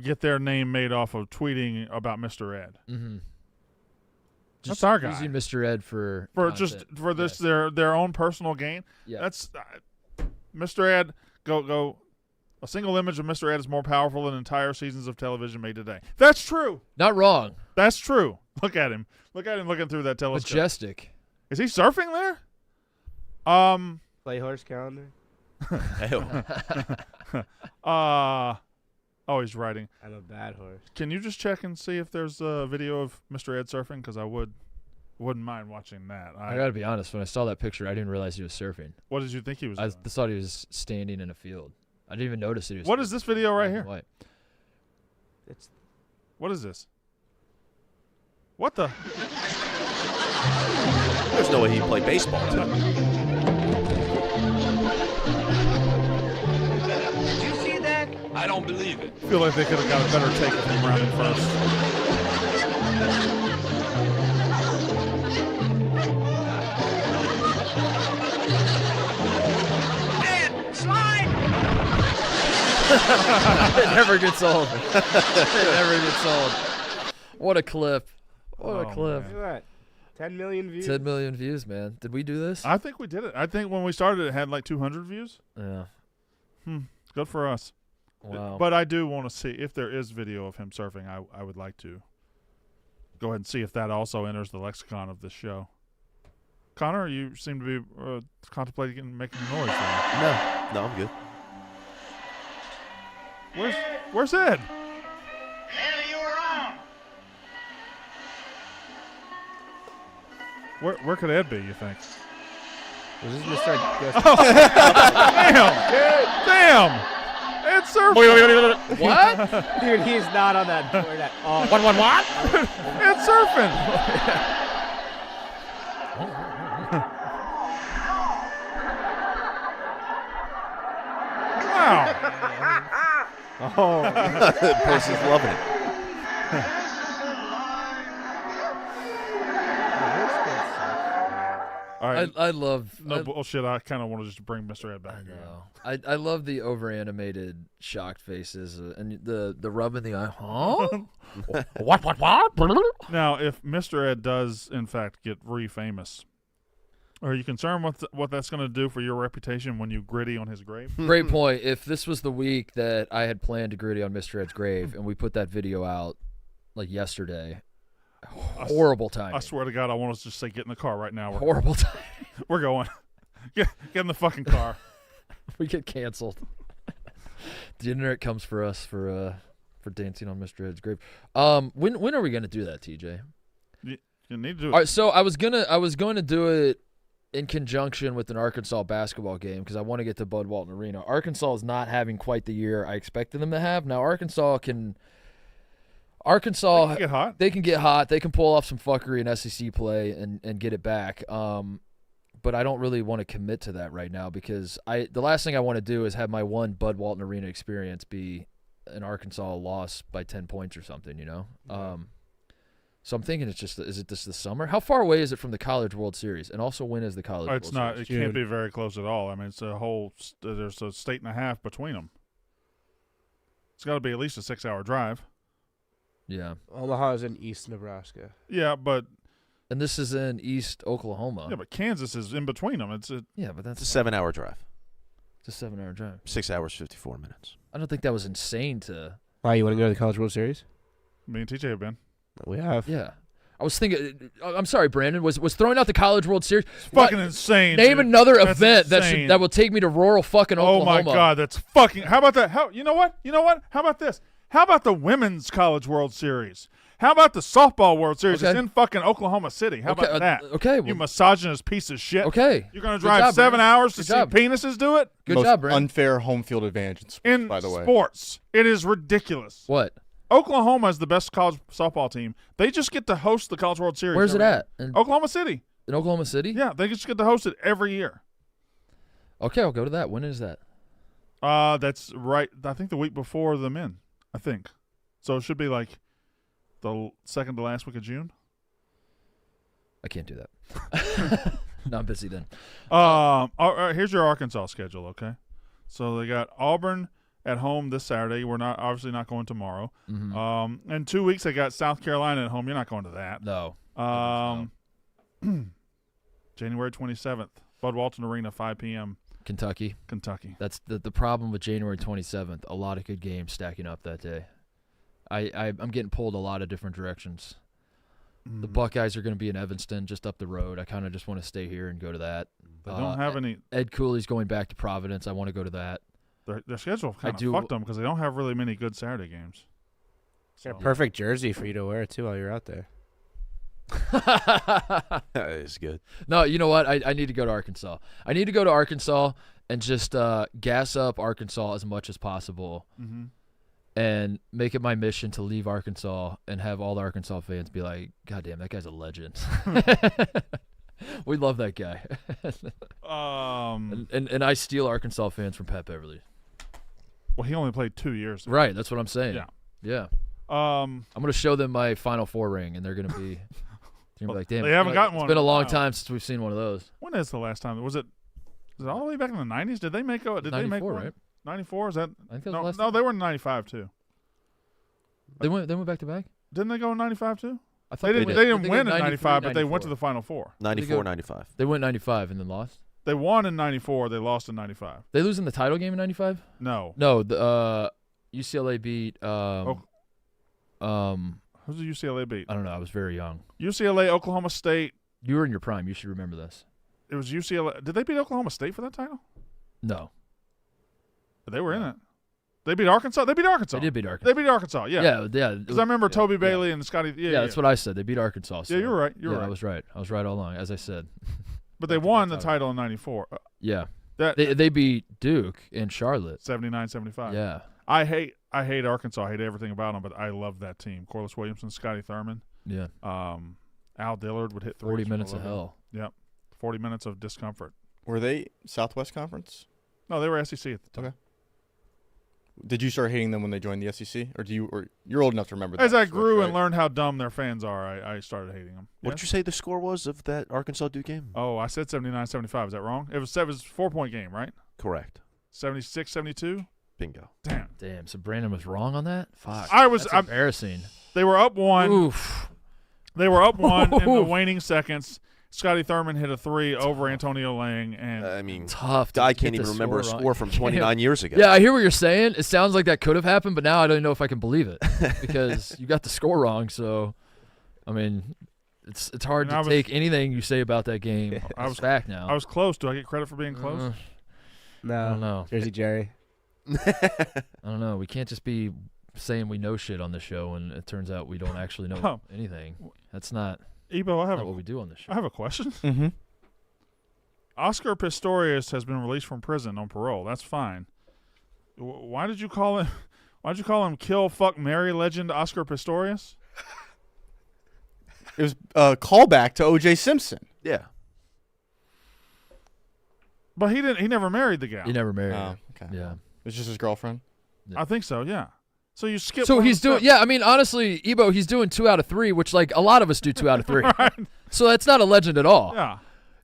get their name made off of tweeting about Mr. Ed. Mm-hmm. That's our guy. Using Mr. Ed for Just content. for this Yes. their own personal gain. Yeah. That's Mr. Ed. Go. A single image of Mr. Ed is more powerful than entire seasons of television made today. That's true. Not wrong. That's true. Look at him. Look at him looking through that telescope. Majestic. Is he surfing there? Play horse calendar. Oh, he's writing. I'm a bad horse. Can you just check and see if there's a video of Mr. Ed surfing? Because I wouldn't mind watching that. I gotta be honest. When I saw that picture, I didn't realize he was surfing. What did you think he was I doing? thought he was standing in a field. I didn't even notice he was. What is this video right here? White. It's What is this? What the? There's no way he played baseball, too. I don't believe it. I feel like they could have got a better take of him rounding first. It never gets old. It never gets old. What a clip. What a Oh, clip. man. look at that. 10 million views. 10 million views, man. Did we do this? I think we did it. I think when we started, it had like 200 views. Yeah. Good for us. Wow. But I do want to see if there is video of him surfing. I would like to go ahead and see if that also enters the lexicon of this show. Connor, you seem to be contemplating making noise there. No, I'm good. Where's Ed? Where could Ed be, you think? Was this Mr. Damn! Ed's surfing! What? Dude, he's not on that board at all. What? Ed's surfing! Wow! Oh, Person's loving it. All right. I love. No bullshit. I kind of want to just bring Mr. Ed back. I know. I love the over animated shocked faces and the rub in the eye. Huh? What? Now, if Mr. Ed does in fact get famous, are you concerned with what that's going to do for your reputation when you gritty on his grave? Great point. If this was the week that I had planned to gritty on Mr. Ed's grave and we put that video out like yesterday, horrible timing. I swear to God, I want us to just say, get in the car right now. Horrible timing. We're going. Get in the fucking car. We get canceled. The internet comes for us for dancing on Mr. Ed's grave. When are we gonna do that, TJ? You need to do it. All right, so I was going to do it in conjunction with an Arkansas basketball game because I want to get to Bud Walton Arena. Arkansas is not having quite the year I expected them to have. Now, Arkansas can get hot. They can get hot. They can pull off some fuckery in SEC play and get it back. But I don't really want to commit to that right now because the last thing I want to do is have my one Bud Walton Arena experience be an Arkansas loss by 10 points or something, you know? So I'm thinking is it just the summer? How far away is it from the College World Series? And also when is the College World It's not. Series? It can't be very close at all. I mean, it's a whole. There's a state and a half between them. It's got to be at least a 6-hour drive. Yeah. Omaha is in East Nebraska. Yeah, but. And this is in East Oklahoma. Yeah, but Kansas is in between them. It's but that's It's a 7-hour drive. It's a 7-hour drive. 6 hours, 54 minutes. I don't think that was insane to. Why, you want to go to the College World Series? Me and TJ have been. We have. Yeah. I was thinking. I'm sorry, Brandon. Was throwing out the College World Series. Fucking insane. Name dude. another That's event insane. that will take me to rural fucking Oh Oklahoma. my God, that's fucking. How about that? You know what? How about this? How about the Women's College World Series? How about the Softball World Series? Okay. It's in fucking Oklahoma City. How about that? Okay. You misogynist piece of shit. Okay. You're going to Good drive job, 7 Brandon. hours to Good see job. penises do it? Good Most job, Brandon. unfair home field advantage in sports, In by the way. sports. It is ridiculous. What? Oklahoma is the best college softball team. They just get to host the College World Series. Where's it every at? year. Oklahoma City. In Oklahoma City? Yeah, they just get to host it every year. Okay, I'll go to that. When is that? That's right. I think the week before the men. I think. So it should be like the second to last week of June. I can't do that. No, I'm busy then. All right, here's your Arkansas schedule, okay? So they got Auburn at home this Saturday. We're obviously not going tomorrow. Mm-hmm. In 2 weeks, they got South Carolina at home. You're not going to that. No. January 27th, Bud Walton Arena, 5 p.m. Kentucky. Kentucky. That's the problem with January 27th. A lot of good games stacking up that day. I'm getting pulled a lot of different directions. The Buckeyes are going to be in Evanston, just up the road. I kind of just want to stay here and go to that. They don't have any. Ed Cooley's going back to Providence. I want to go to that. Their schedule kind of fucked them because they don't have really many good Saturday games. Got a perfect jersey for you to wear, too, while you're out there. That is good. No, you know what? I need to go to Arkansas. I need to go to Arkansas and just gas up Arkansas as much as possible. Mm-hmm. And make it my mission to leave Arkansas and have all the Arkansas fans be like, God damn, that guy's a legend. We love that guy. And I steal Arkansas fans from Pat Beverly. Well, he only played 2 years. Right, that's what I'm saying. Yeah. I'm going to show them my Final Four ring, and they're going to be like, damn. They haven't gotten It's one been a in a long while. time since we've seen one of those. When is the last time? Was it all the way back in the 90s? Did they make Did they make 94, one? right? 94? Is that? I think that was No, the last no, they were in 95 too. They went back to back? Didn't they go in 95 too? I thought They didn't. did. They didn't They win go in 95, but they went to 94. the Final Four. 94, go- 95. They went 95 and then lost? They won in 94. They lost in 95. They lose in the title game in 95? No. No, the UCLA beat Who's the UCLA beat? I don't know. I was very young. UCLA, Oklahoma State. You were in your prime. You should remember this. It was UCLA. Did they beat Oklahoma State for that title? No. They were in it. They beat Arkansas. They beat Arkansas. They did beat Arkansas. They beat Arkansas. Yeah. Yeah. Because I remember Toby Bailey and Scotty. Yeah, that's what I said. They beat Arkansas. So. Yeah, you're right. You're yeah, right. I was right. I was right all along, as I said. But they won the title in 94. Yeah. That They beat Duke and Charlotte. 79-75. Yeah. I hate Arkansas. I hate everything about them, but I love that team. Corliss Williamson, Scotty Thurman. Yeah. Al Dillard would hit 40 threes minutes from of 11. hell. Yep. 40 minutes of discomfort. Were they Southwest Conference? No, they were SEC at the time. Okay. Did you start hating them when they joined the SEC, or you're old enough to remember that? As I switch, grew right? and learned how dumb their fans are, I started hating them. What did you say the score was of that Arkansas Duke game? Oh, I said 79-75. Is that wrong? It was a 4-point game, right? Correct. 76-72. Bingo. Damn. So Brandon was wrong on that? Fuck. That's embarrassing. They were up one. Oof. They were up one in the Oof. waning seconds. Scotty Thurman hit a three over Antonio Lang, and I mean, Tough. to I get can't the even remember a wrong. score from 29 years ago. Yeah, I hear what you're saying. It sounds like that could have happened, but now I don't know if I can believe it because you got the score wrong. So, I mean, it's hard to take anything you say about that game as fact now. I was close. Do I get credit for being close? No. I don't know. Jersey Jerry. I don't know. We can't just be saying we know shit on the show, and it turns out we don't actually know anything. That's not Ebo, I have what we do on the show. I have a question. Mm-hmm. Oscar Pistorius has been released from prison on parole. That's fine. Why did you call him? Why did you call him Kill Fuck Mary legend Oscar Pistorius? It was a callback to O.J. Simpson. Yeah. But he didn't. He never married the gal. He never married. Oh, her. okay. Yeah. It's just his girlfriend. I think so. Yeah. So you skip. So one he's doing. step. Yeah, I mean, honestly, Ebo, he's doing 2 out of 3, which like a lot of us do 2 out of 3. Right. So that's not a legend at all. Yeah.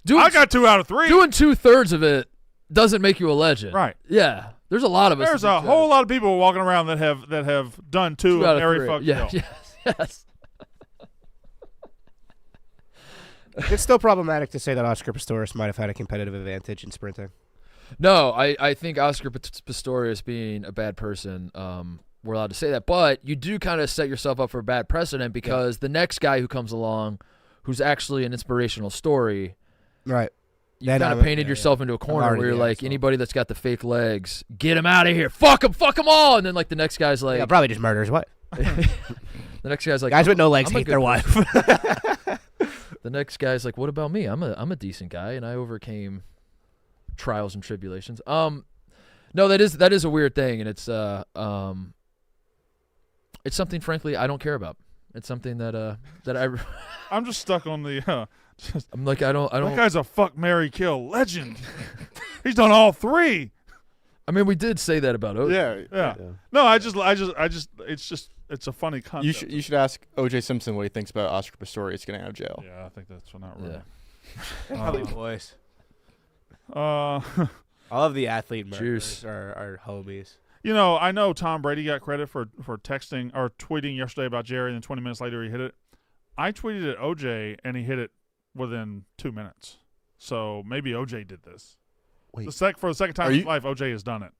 Doing, I got 2 out of 3. Doing 2/3 of it doesn't make you a legend. Right. Yeah. There's a lot of us. There's that a do whole lot of people walking around that have done 2 2 out of of Mary 3. Fuck Yeah. Kill. Yes. It's still problematic to say that Oscar Pistorius might have had a competitive advantage in sprinting. No, I think Oscar Pistorius being a bad person, we're allowed to say that. But you do kind of set yourself up for a bad precedent because the next guy who comes along who's actually an inspirational story, Right. you kind of painted yourself into a corner where you're like, anybody that's got the fake legs, get him out of here. Fuck them all. And then like the next guy's like. Yeah, probably just murder his wife. The next guy's like. Guys with no legs I'm a hate good their wife. The next guy's like, what about me? I'm a decent guy and I overcame trials and tribulations. No, that is a weird thing, and it's something frankly I don't care about. It's something that I'm just stuck on the. I'm like I don't. That guy's a fuck, marry, kill legend. He's done all 3. I mean, we did say that about OJ. Yeah. No, I just. It's a funny concept. You should ask O.J. Simpson what he thinks about Oscar Pistorius getting out of jail. Yeah, I think that's not right. Probably boys. Uh, All of the athlete murderers Juice. are homies. You know, I know Tom Brady got credit for texting or tweeting yesterday about Jerry, and then 20 minutes later he hit it. I tweeted at OJ, and he hit it within 2 minutes. So maybe OJ did this. Wait. For the second time in his life, OJ has done it.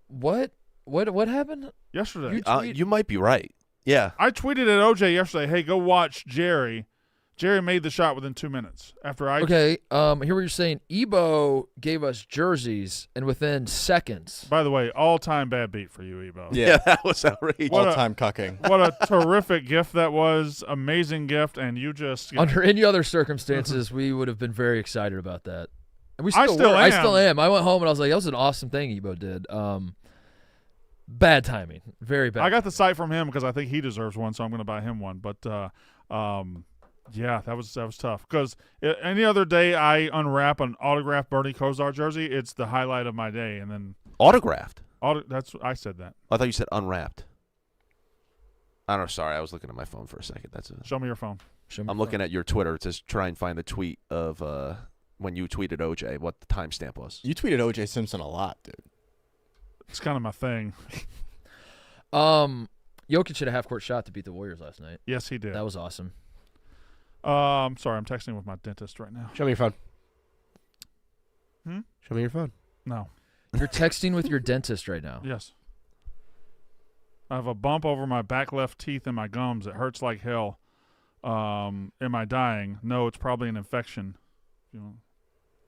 What happened? Yesterday. You might be right. Yeah. I tweeted at OJ yesterday, hey, go watch Jerry. Jerry made the shot within 2 minutes after I. Okay, hear what you're saying. Ebo gave us jerseys, and within seconds. By the way, all-time bad beat for you, Ebo. Yeah, that was outrageous. All-time cucking. What a terrific gift that was. Amazing gift, and you just. Under any other circumstances, we would have been very excited about that. And we I still still were. am. I still am. I went home and I was like, that was an awesome thing Ebo did. Bad timing. Very bad. I got the site from him because I think he deserves one, so I'm going to buy him one. But yeah, that was tough. Because any other day I unwrap an autographed Bernie Kosar jersey, it's the highlight of my day. And then Autographed. I said that. I thought you said unwrapped. I don't know. Sorry, I was looking at my phone for a second. Show me your phone. I'm looking at your Twitter to try and find the tweet of when you tweeted OJ, what the timestamp was. You tweeted O.J. Simpson a lot, dude. It's kind of my thing. Jokic hit a half-court shot to beat the Warriors last night. Yes, he did. That was awesome. Sorry, I'm texting with my dentist right now. Show me your phone. Show me your phone. No. You're texting with your dentist right now. Yes. I have a bump over my back left teeth and my gums. It hurts like hell. Am I dying? No, it's probably an infection.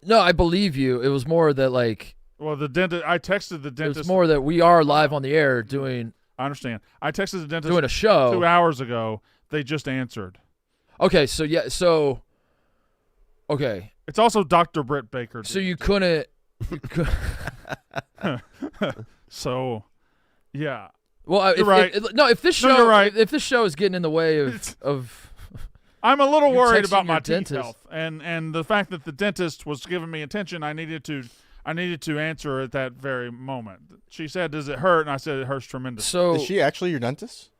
No, I believe you. It was more that like. Well, the dentist. I texted the dentist. It was more that we are live on the air doing. I understand. I texted the dentist doing a show 2 hours ago. They just answered. Okay, so yeah, okay. It's also Dr. Britt Baker. So you couldn't. So, yeah. Well, You're right. If this show, you're right. if this show is getting in the way of I'm a little You're worried texting about my your teeth dentist. health, and the fact that the dentist was giving me attention. I needed to answer at that very moment. She said, "Does it hurt?" And I said, "It hurts tremendously." so Is she actually your dentist?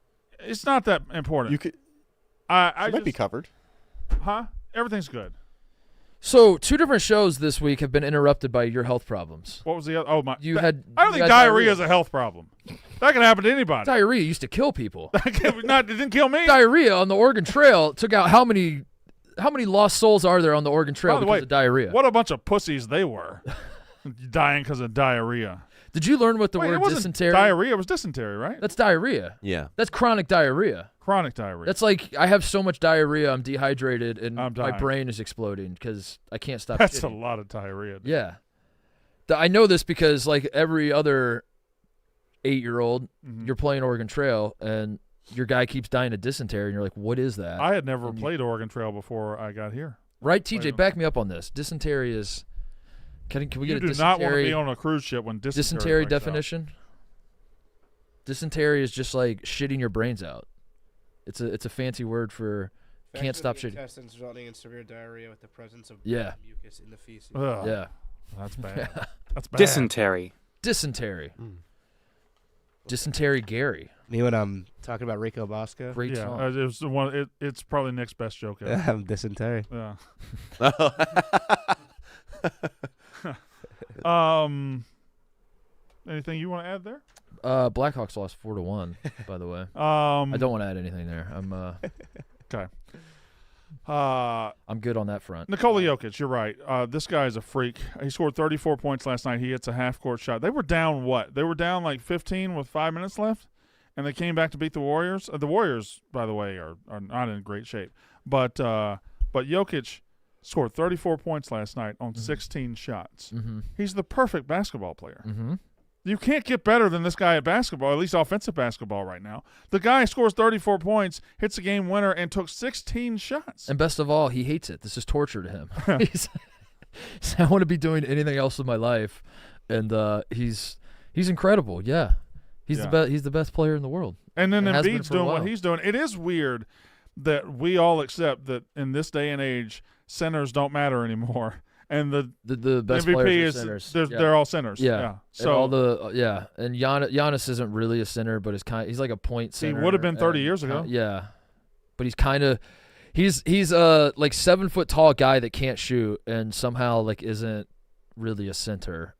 It's not that important. You could. I She might be covered. Huh? Everything's good. So 2 different shows this week have been interrupted by your health problems. What was the other? Oh my! You had. I don't you think had diarrhea is a health problem. That can happen to anybody. Diarrhea used to kill people. It didn't kill me. Diarrhea on the Oregon Trail took out how many lost souls are there on the Oregon Trail By the because way, of diarrhea? What a bunch of pussies they were, dying because of diarrhea. Did you learn what the Wait, it word wasn't dysentery? Diarrhea was dysentery, right? That's diarrhea. Yeah. That's chronic diarrhea. Chronic diarrhea. That's like I have so much diarrhea, I'm dehydrated, and I'm my dying. brain is exploding because I can't stop. That's a shitting. lot of diarrhea. Dude. Yeah. I know this because like every other 8-year-old, Mhm. you're playing Oregon Trail and your guy keeps dying of dysentery, and you're like, "What is that?" I had never played Oregon Trail before I got here. Right, TJ, back me up on this. Dysentery is. Can we get You a do dysentery? not want to be on a cruise ship when Dysentery breaks out. definition. Dysentery is just like shitting your brains out. It's a fancy word for can't stop shitting. Intestines resulting in severe diarrhea with the presence of Yeah. mucus in the feces. Ugh, Yeah. that's bad. That's bad. Dysentery. Dysentery. Dysentery Gary. Me when I'm talking about Rico Bosco. Great Yeah, song. it was the one. It's probably Nick's best joke ever. Dysentery. Yeah. Anything you want to add there? Blackhawks lost 4-1. By the way, I I don't want to add anything there. Okay. I'm good on that front. Nikola Jokic, you're right. This guy is a freak. He scored 34 points last night. He hits a half-court shot. They were down what? They were down like 15 with 5 minutes left, and they came back to beat the Warriors. The Warriors, by the way, are not in great shape. But Jokic scored 34 points last night on 16 shots. Mm-hmm. He's the perfect basketball player. Mm-hmm. You can't get better than this guy at basketball, at least offensive basketball right now. The guy scores 34 points, hits a game winner, and took 16 shots. And best of all, he hates it. This is torture to him. He's I want to be doing anything else with my life, and he's incredible. Yeah, he's the best. He's the best player in the world. And then And has been Embiid's for a doing what while. he's doing. It is weird that we all accept that in this day and age, centers don't matter anymore. And the best MVP players is are centers. they're all centers. Yeah. Yeah. So So all the and Giannis isn't really a center, but he's like a point he center. would have been 30 and, years ago. yeah, but he's kind of he's a like 7 foot tall guy that can't shoot and somehow like isn't really a center.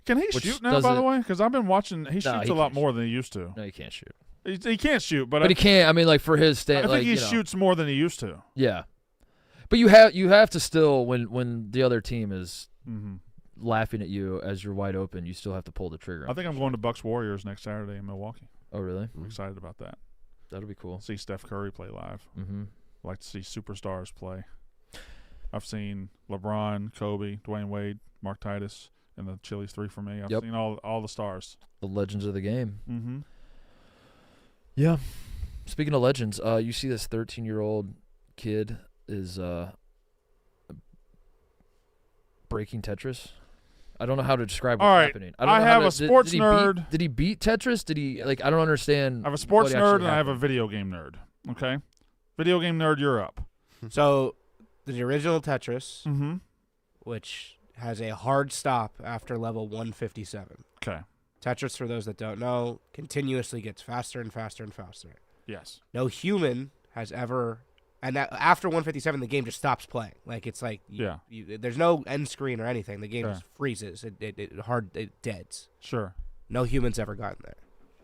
Can he Which shoot now, by the doesn't- way? Because I've been watching. He No, shoots he a lot can't more than he used to. No, he can't shoot. He can't shoot, but But he can't. I mean, like for his I stand, think like he you know, shoots more than he used to. Yeah, but you have to still when the other team is Mm-hmm. laughing at you as you're wide open, you still have to pull the trigger. I think I'm going to Bucks Warriors next Saturday in Milwaukee. Oh, really? I'm excited about that. That'll be cool. See Steph Curry play live. Mm-hmm. I like to see superstars play. I've seen LeBron, Kobe, Dwayne Wade, Mark Titus, and the Chili's 3 for me. I've Yep. seen all the stars. The legends of the game. Mm-hmm. Yeah. Speaking of legends, you see this 13-year-old kid is breaking Tetris. I don't know how to describe what's All right. happening. I don't I know have how a sports did he nerd. Did he beat Tetris? Did he like? I don't understand. I have a sports what nerd actually and I have a happened. video game nerd. Okay? Video game nerd, you're up. So the original Tetris, Mm-hmm. which has a hard stop after level 157. Okay. Tetris, for those that don't know, continuously gets faster and faster and faster. Yes. No human has ever, and that, after 157, the game just stops playing. Like it's like there's no end screen or anything. The game Yeah. just freezes. It deads. Sure. No humans ever gotten there.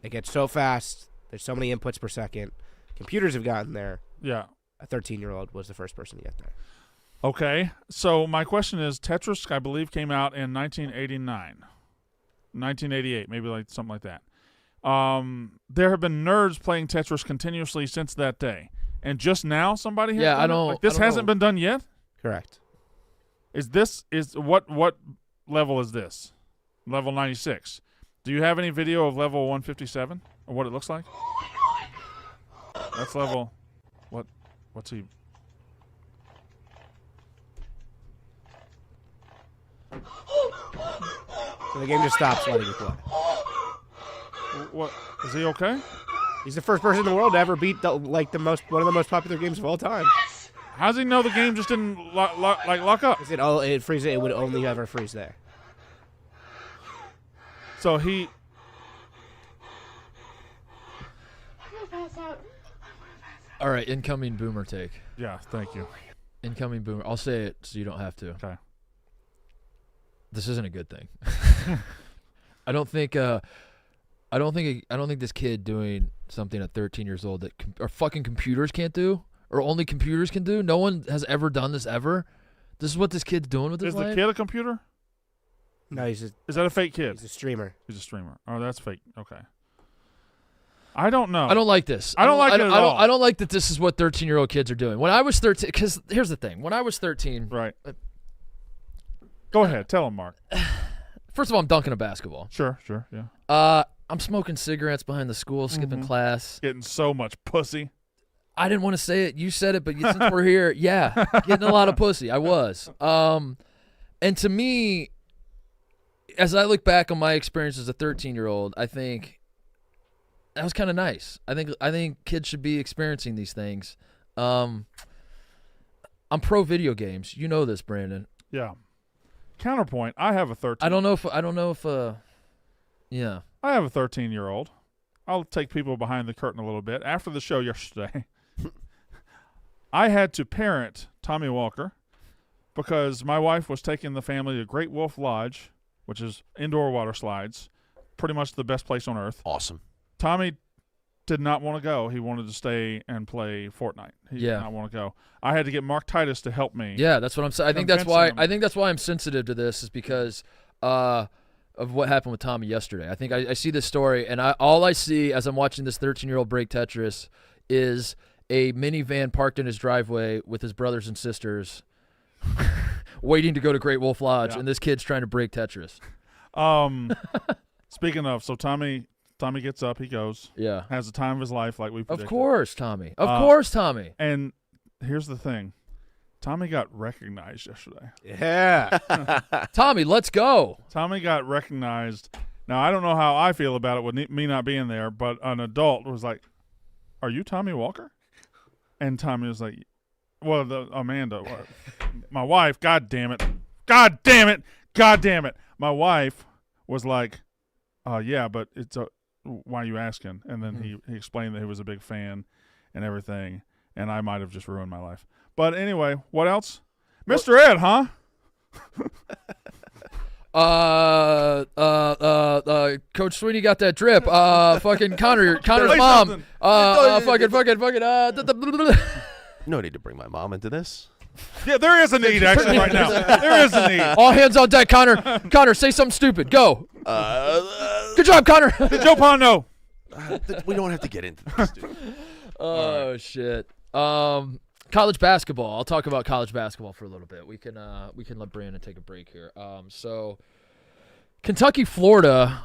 It gets so fast. There's so many inputs per second. Computers have gotten there. Yeah. A 13-year-old was the first person to get there. Okay. So my question is, Tetris, I believe, came out in 1989. 1988, maybe like something like that. There have been nerds playing Tetris continuously since that day. And just now somebody has Yeah, done I it? don't- Like, this I don't hasn't know. been done yet? Correct. What level is this? Level 96. Do you have any video of level 157 or what it looks like? That's level what's he? So the game just stops letting you play. What is he okay? He's the first person in the world to ever beat one of the most popular games of all time. How does he know the game just didn't lock up? Is it freeze? It would only ever freeze there. So he. All right, incoming boomer take. Yeah, thank you. Incoming boomer. I'll say it so you don't have to. Okay. This isn't a good thing. I don't think this kid doing something at 13 years old that or fucking computers can't do, or only computers can do. No one has ever done this ever. This is what this kid's doing with his Is life. the kid a computer? No, Is that a fake kid? he's a streamer. He's a streamer. Oh, that's fake. Okay. I don't know. I don't like this. I don't like it at all. I don't like that this is what 13-year-old kids are doing. When I was 13, because here's the thing. When I was 13, Right. Go ahead. Tell him, Mark. first of all, I'm dunking a basketball. Sure. Yeah. I'm smoking cigarettes behind the school, skipping Mhm. class. Getting so much pussy. I didn't want to say it. You said it, but since we're here, yeah, getting a lot of pussy. I was. And to me, as I look back on my experience as a 13-year-old, I think that was kind of nice. I think kids should be experiencing these things. I'm pro video games. You know this, Brandon. Yeah. Counterpoint. I have a 13. I don't know if yeah. I have a 13-year-old. I'll take people behind the curtain a little bit. After the show yesterday, I had to parent Tommy Walker because my wife was taking the family to Great Wolf Lodge, which is indoor water slides, pretty much the best place on earth. Awesome. Tommy did not want to go. He wanted to stay and play Fortnite. He did not want to go. I had to get Mark Titus to help me. Yeah, that's what I'm saying. I think that's why I'm sensitive to this, is because of what happened with Tommy yesterday. I think I see this story, and all I see as I'm watching this 13-year-old break Tetris is a minivan parked in his driveway with his brothers and sisters waiting to go to Great Wolf Lodge, and this kid's trying to break Tetris. Speaking of, so Tommy gets up, he goes. Yeah. Has the time of his life like we predicted. Of course, Tommy. Of course, Tommy. And here's the thing. Tommy got recognized yesterday. Yeah. Tommy, let's go. Tommy got recognized. Now, I don't know how I feel about it with me not being there, but an adult was like, "Are you Tommy Walker?" And Tommy was like, well, Amanda, my wife, God damn it. My wife was like, yeah, but why are you asking? And then he explained that he was a big fan and everything, and I might have just ruined my life. But anyway, what else? Mr. Ed, huh? Coach Sweeney got that drip. Fucking Connor's mom. No need to bring my mom into this. Yeah, there is a need actually right now. There is a need. All hands on deck, Connor. Connor, say something stupid. Go. Good job, Connor. Did Joe Pondo? We don't have to get into this, dude. Oh shit. College basketball. I'll talk about college basketball for a little bit. We can let Brandon take a break here. So Kentucky, Florida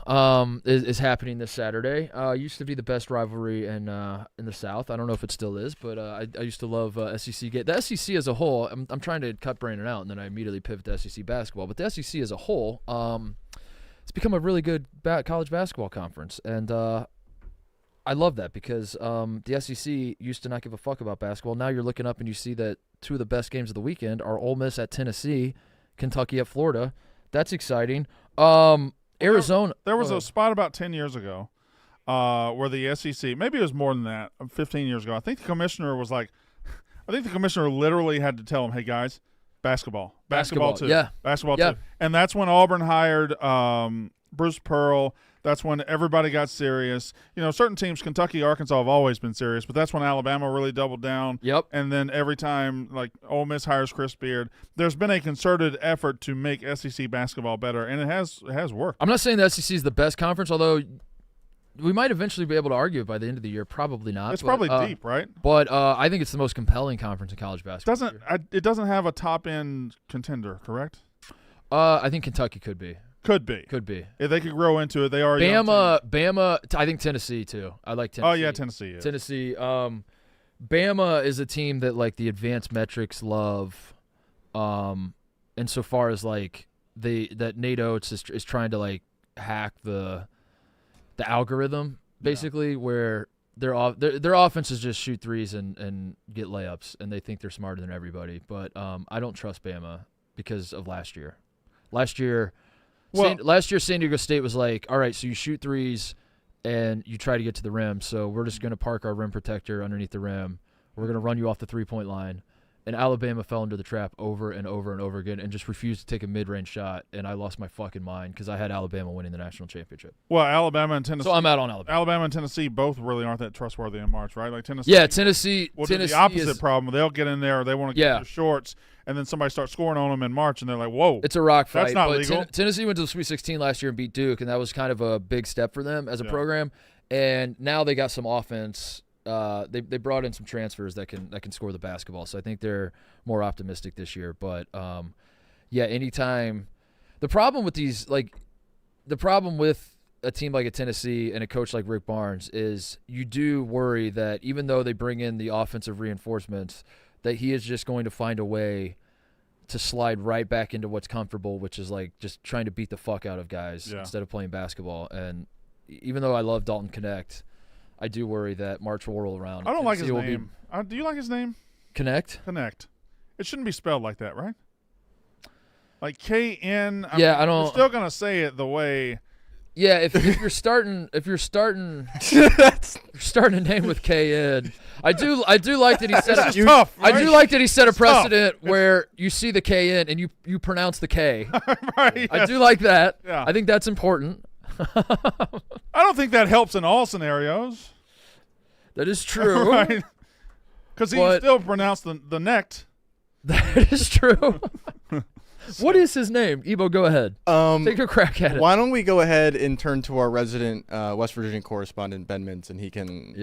is happening this Saturday. Used to be the best rivalry in the South. I don't know if it still is, but I used to love SEC game. The SEC as a whole. I'm trying to cut Brandon out, and then I immediately pivot to SEC basketball. But the SEC as a whole, it's become a really good college basketball conference, and I love that because the SEC used to not give a fuck about basketball. Now you're looking up and you see that two of the best games of the weekend are Ole Miss at Tennessee, Kentucky at Florida. That's exciting. Arizona. There was a spot about 10 years ago where the SEC, maybe it was more than that, 15 years ago. I think the commissioner was like, literally had to tell them, hey, guys, basketball too. Yeah. Basketball too. And that's when Auburn hired Bruce Pearl. That's when everybody got serious. You know, certain teams, Kentucky, Arkansas, have always been serious, but that's when Alabama really doubled down. Yep. And then every time, like, Ole Miss hires Chris Beard, there's been a concerted effort to make SEC basketball better, and it has worked. I'm not saying the SEC is the best conference, although we might eventually be able to argue it by the end of the year. Probably not. It's probably deep, right? But I think it's the most compelling conference in college basketball. It doesn't have a top-end contender, correct? I think Kentucky could be. Could be. If they could grow into it, they are. Bama. I think Tennessee too. I like Tennessee. Oh yeah, Tennessee. Yeah. Tennessee. Bama is a team that like the advanced metrics love, insofar as like that Nate Oates is trying to like hack the algorithm basically, where their offense is just shoot threes and get layups, and they think they're smarter than everybody. But I don't trust Bama because of last year. Last year, San Diego State was like, all right, so you shoot threes and you try to get to the rim, so we're just going to park our rim protector underneath the rim. We're going to run you off the three-point line. And Alabama fell into the trap over and over and over again and just refused to take a mid-range shot, and I lost my fucking mind because I had Alabama winning the national championship. Well, Alabama and Tennessee. So I'm out on Alabama. Alabama and Tennessee both really aren't that trustworthy in March, right? Like Tennessee. Yeah, Tennessee. Well, Tennessee the opposite problem. They'll get in there, they want to get their shorts, and then somebody starts scoring on them in March, and they're like, whoa. It's a rock fight. That's not but legal. Tennessee went to the Sweet 16 last year and beat Duke, and that was kind of a big step for them as a program. And now they got some offense. They brought in some transfers that can score the basketball, so I think they're more optimistic this year. But anytime the problem with a team like a Tennessee and a coach like Rick Barnes is you do worry that even though they bring in the offensive reinforcements, that he is just going to find a way to slide right back into what's comfortable, which is like just trying to beat the fuck out of guys instead of playing basketball. And even though I love Dalton Connect, I do worry that March will roll around. I don't like his name. Do you like his name? Connect? Connect. It shouldn't be spelled like that, right? Like K-N. Yeah, I don't. You're still gonna say it the way. Yeah, if you're starting a name with K-N, I do like that he said It's just tough, I right? do like that he set a It's tough. precedent where you see the K-N and you pronounce the K. Right. Yes. I do like that. Yeah. I think that's important. I don't think that helps in all scenarios. That is true. Right. Because he still pronounced the necked. That is true. What is his name? Ebo, go ahead. Take a crack at it. Why don't we go ahead and turn to our resident West Virginia correspondent, Ben Mintz, and he can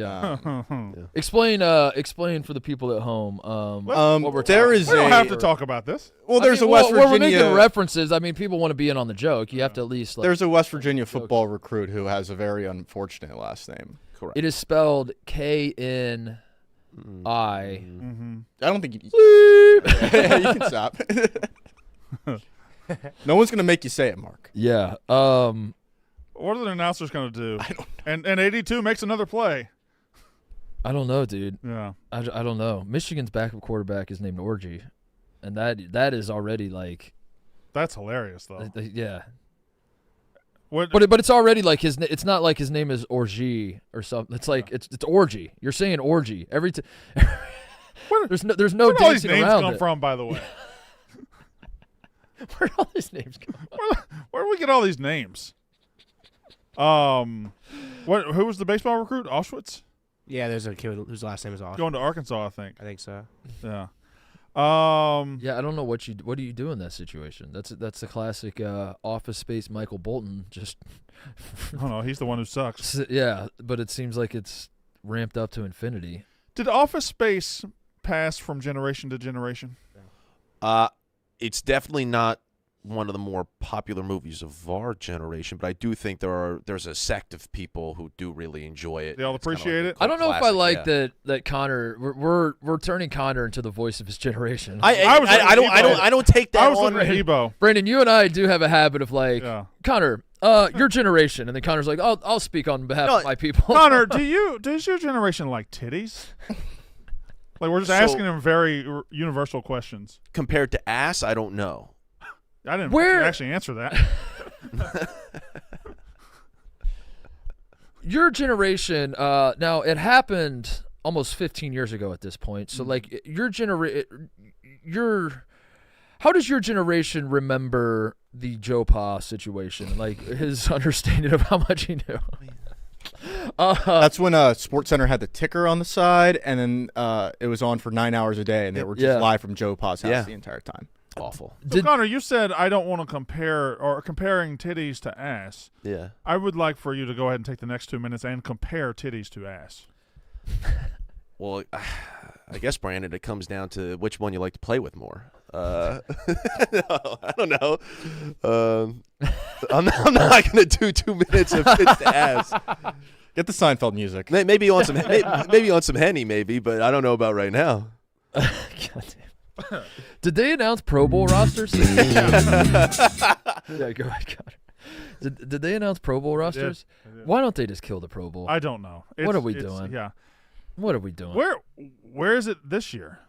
explain for the people at home. What we're there is we don't have to talk about this. Well, there's a West Virginia. We're making references. I mean, people want to be in on the joke. You have to at least. There's a West Virginia football recruit who has a very unfortunate last name. Correct. It is spelled K-N-I. I don't think you can stop. No one's gonna make you say it, Mark. Yeah. What are the announcers gonna do? I don't know. And 82 makes another play. I don't know, dude. Yeah. I don't know. Michigan's backup quarterback is named Orgy, and that is already like. That's hilarious, though. Yeah. What? But it's already like his. It's not like his name is Orgy or something. It's like it's Orgy. You're saying Orgy every time. There's no where do all these dancing names around come it. from, by the way? Where do all these names come from? Where do we get all these names? Who was the baseball recruit? Auschwitz? Yeah, there's a kid whose last name is Austin. Going to Arkansas, I think. I think so. Yeah. Yeah, I don't know what do you do in that situation. That's the classic Office Space Michael Bolton. Just I don't know. He's the one who sucks. yeah, but it seems like it's ramped up to infinity. Did Office Space pass from generation to generation? It's definitely not one of the more popular movies of our generation, but I do think there's a sect of people who do really enjoy it. They all appreciate it. I don't know if I classic, like yeah. that Connor. We're turning Connor into the voice of his generation. I don't take that I was on. looking at Ebo. Brandon, you and I do have a habit of like, Yeah. Connor, your generation, and then Connor's like, I'll speak on behalf of my people. Connor, does your generation like titties? Like we're just asking him very universal questions. Compared to ass, I don't know. I didn't Where- actually answer that. Your generation, now it happened almost 15 years ago at this point. So like how does your generation remember the Joe Pa situation? Like his understanding of how much he knew. That's when SportsCenter had the ticker on the side, and then it was on for 9 hours a day, and they were just live from Joe Pa's house the entire time. Awful. So Connor, you said I don't want to comparing titties to ass. Yeah. I would like for you to go ahead and take the next 2 minutes and compare titties to ass. Well, I guess, Brandon, it comes down to which one you like to play with more. No, I don't know. I'm not going to do 2 minutes of tits to ass. Get the Seinfeld music. Maybe on some maybe on some Henny, maybe, but I don't know about right now. God damn. Did they announce Pro Bowl rosters? Yeah, go ahead, Connor. Did they announce Pro Bowl rosters? They did. Why don't they just kill the Pro Bowl? I don't know. What are we doing? Yeah. What are we doing? Where is it this year?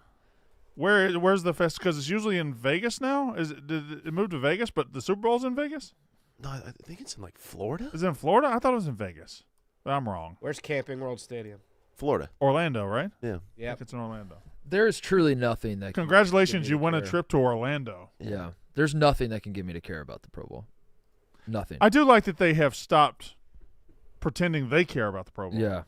Where's the fest? Because it's usually in Vegas now. Did it move to Vegas? But the Super Bowl's in Vegas. No, I think it's in like Florida. Is it in Florida? I thought it was in Vegas. But I'm wrong. Where's Camping World Stadium? Florida. Orlando, right? Yeah. I think it's in Orlando. There is truly nothing that. Congratulations, you give me win to a care. trip to Orlando. Yeah, there's nothing that can get me to care about the Pro Bowl. Nothing. I do like that they have stopped pretending they care about the Pro Bowl. Yeah.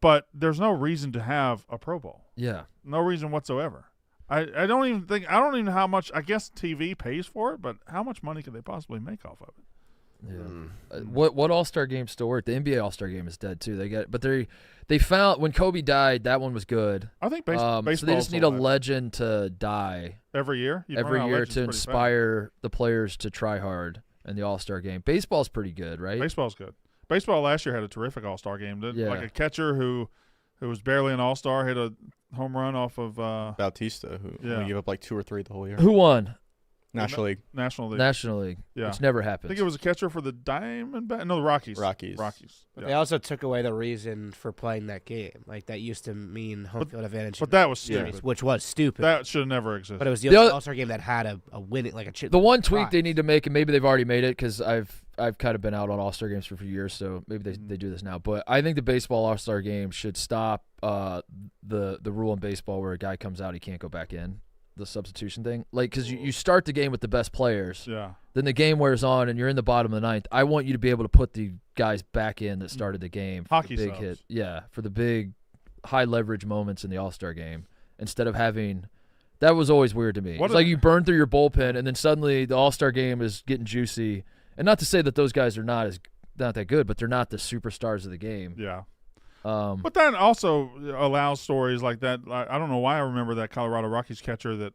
But there's no reason to have a Pro Bowl. Yeah. No reason whatsoever. I don't even know how much. I guess TV pays for it, but how much money could they possibly make off of it? Yeah. What All-Star game still work? The NBA All-Star game is dead too. But they found when Kobe died, that one was good. I think baseball. So they just need a legend to die every year. to inspire the players to try hard in the All-Star game. Baseball's pretty good, right? Baseball's good. Baseball last year had a terrific All-Star game. Yeah. Like a catcher who was barely an All-Star hit a home run off of Bautista, who Yeah. only gave up like 2 or 3 the whole year. Who won? National League. National League. National League, Yeah. which never I happens. think it was a catcher for the Diamondbacks. No, the Rockies. Rockies. But Yeah. they also took away the reason for playing that game. Like, that used to mean home But- field advantage. But that was Yeah. stupid. which was stupid. That should have never existed. but it was the The only other- All-Star game that had a winning, like a chip. The one tweak they need to make, and maybe they've already made it because I've kind of been out on All-Star games for a few years, so maybe they do this now. But I think the baseball All-Star game should stop the rule in baseball where a guy comes out, he can't go back in, the substitution thing. Like, because you start the game with the best players, Yeah. then the game wears on, and you're in the bottom of the ninth. I want you to be able to put the guys back in that started the game. For Hockey the big subs. hit. Yeah, for the big high-leverage moments in the All-Star game instead of having – that was always weird to me. What It's are like the- you burn through your bullpen, and then suddenly the All-Star game is getting juicy. And not to say that those guys are not that good, but they're not the superstars of the game. Yeah. Um, But that also allows stories like that. I don't know why I remember that Colorado Rockies catcher that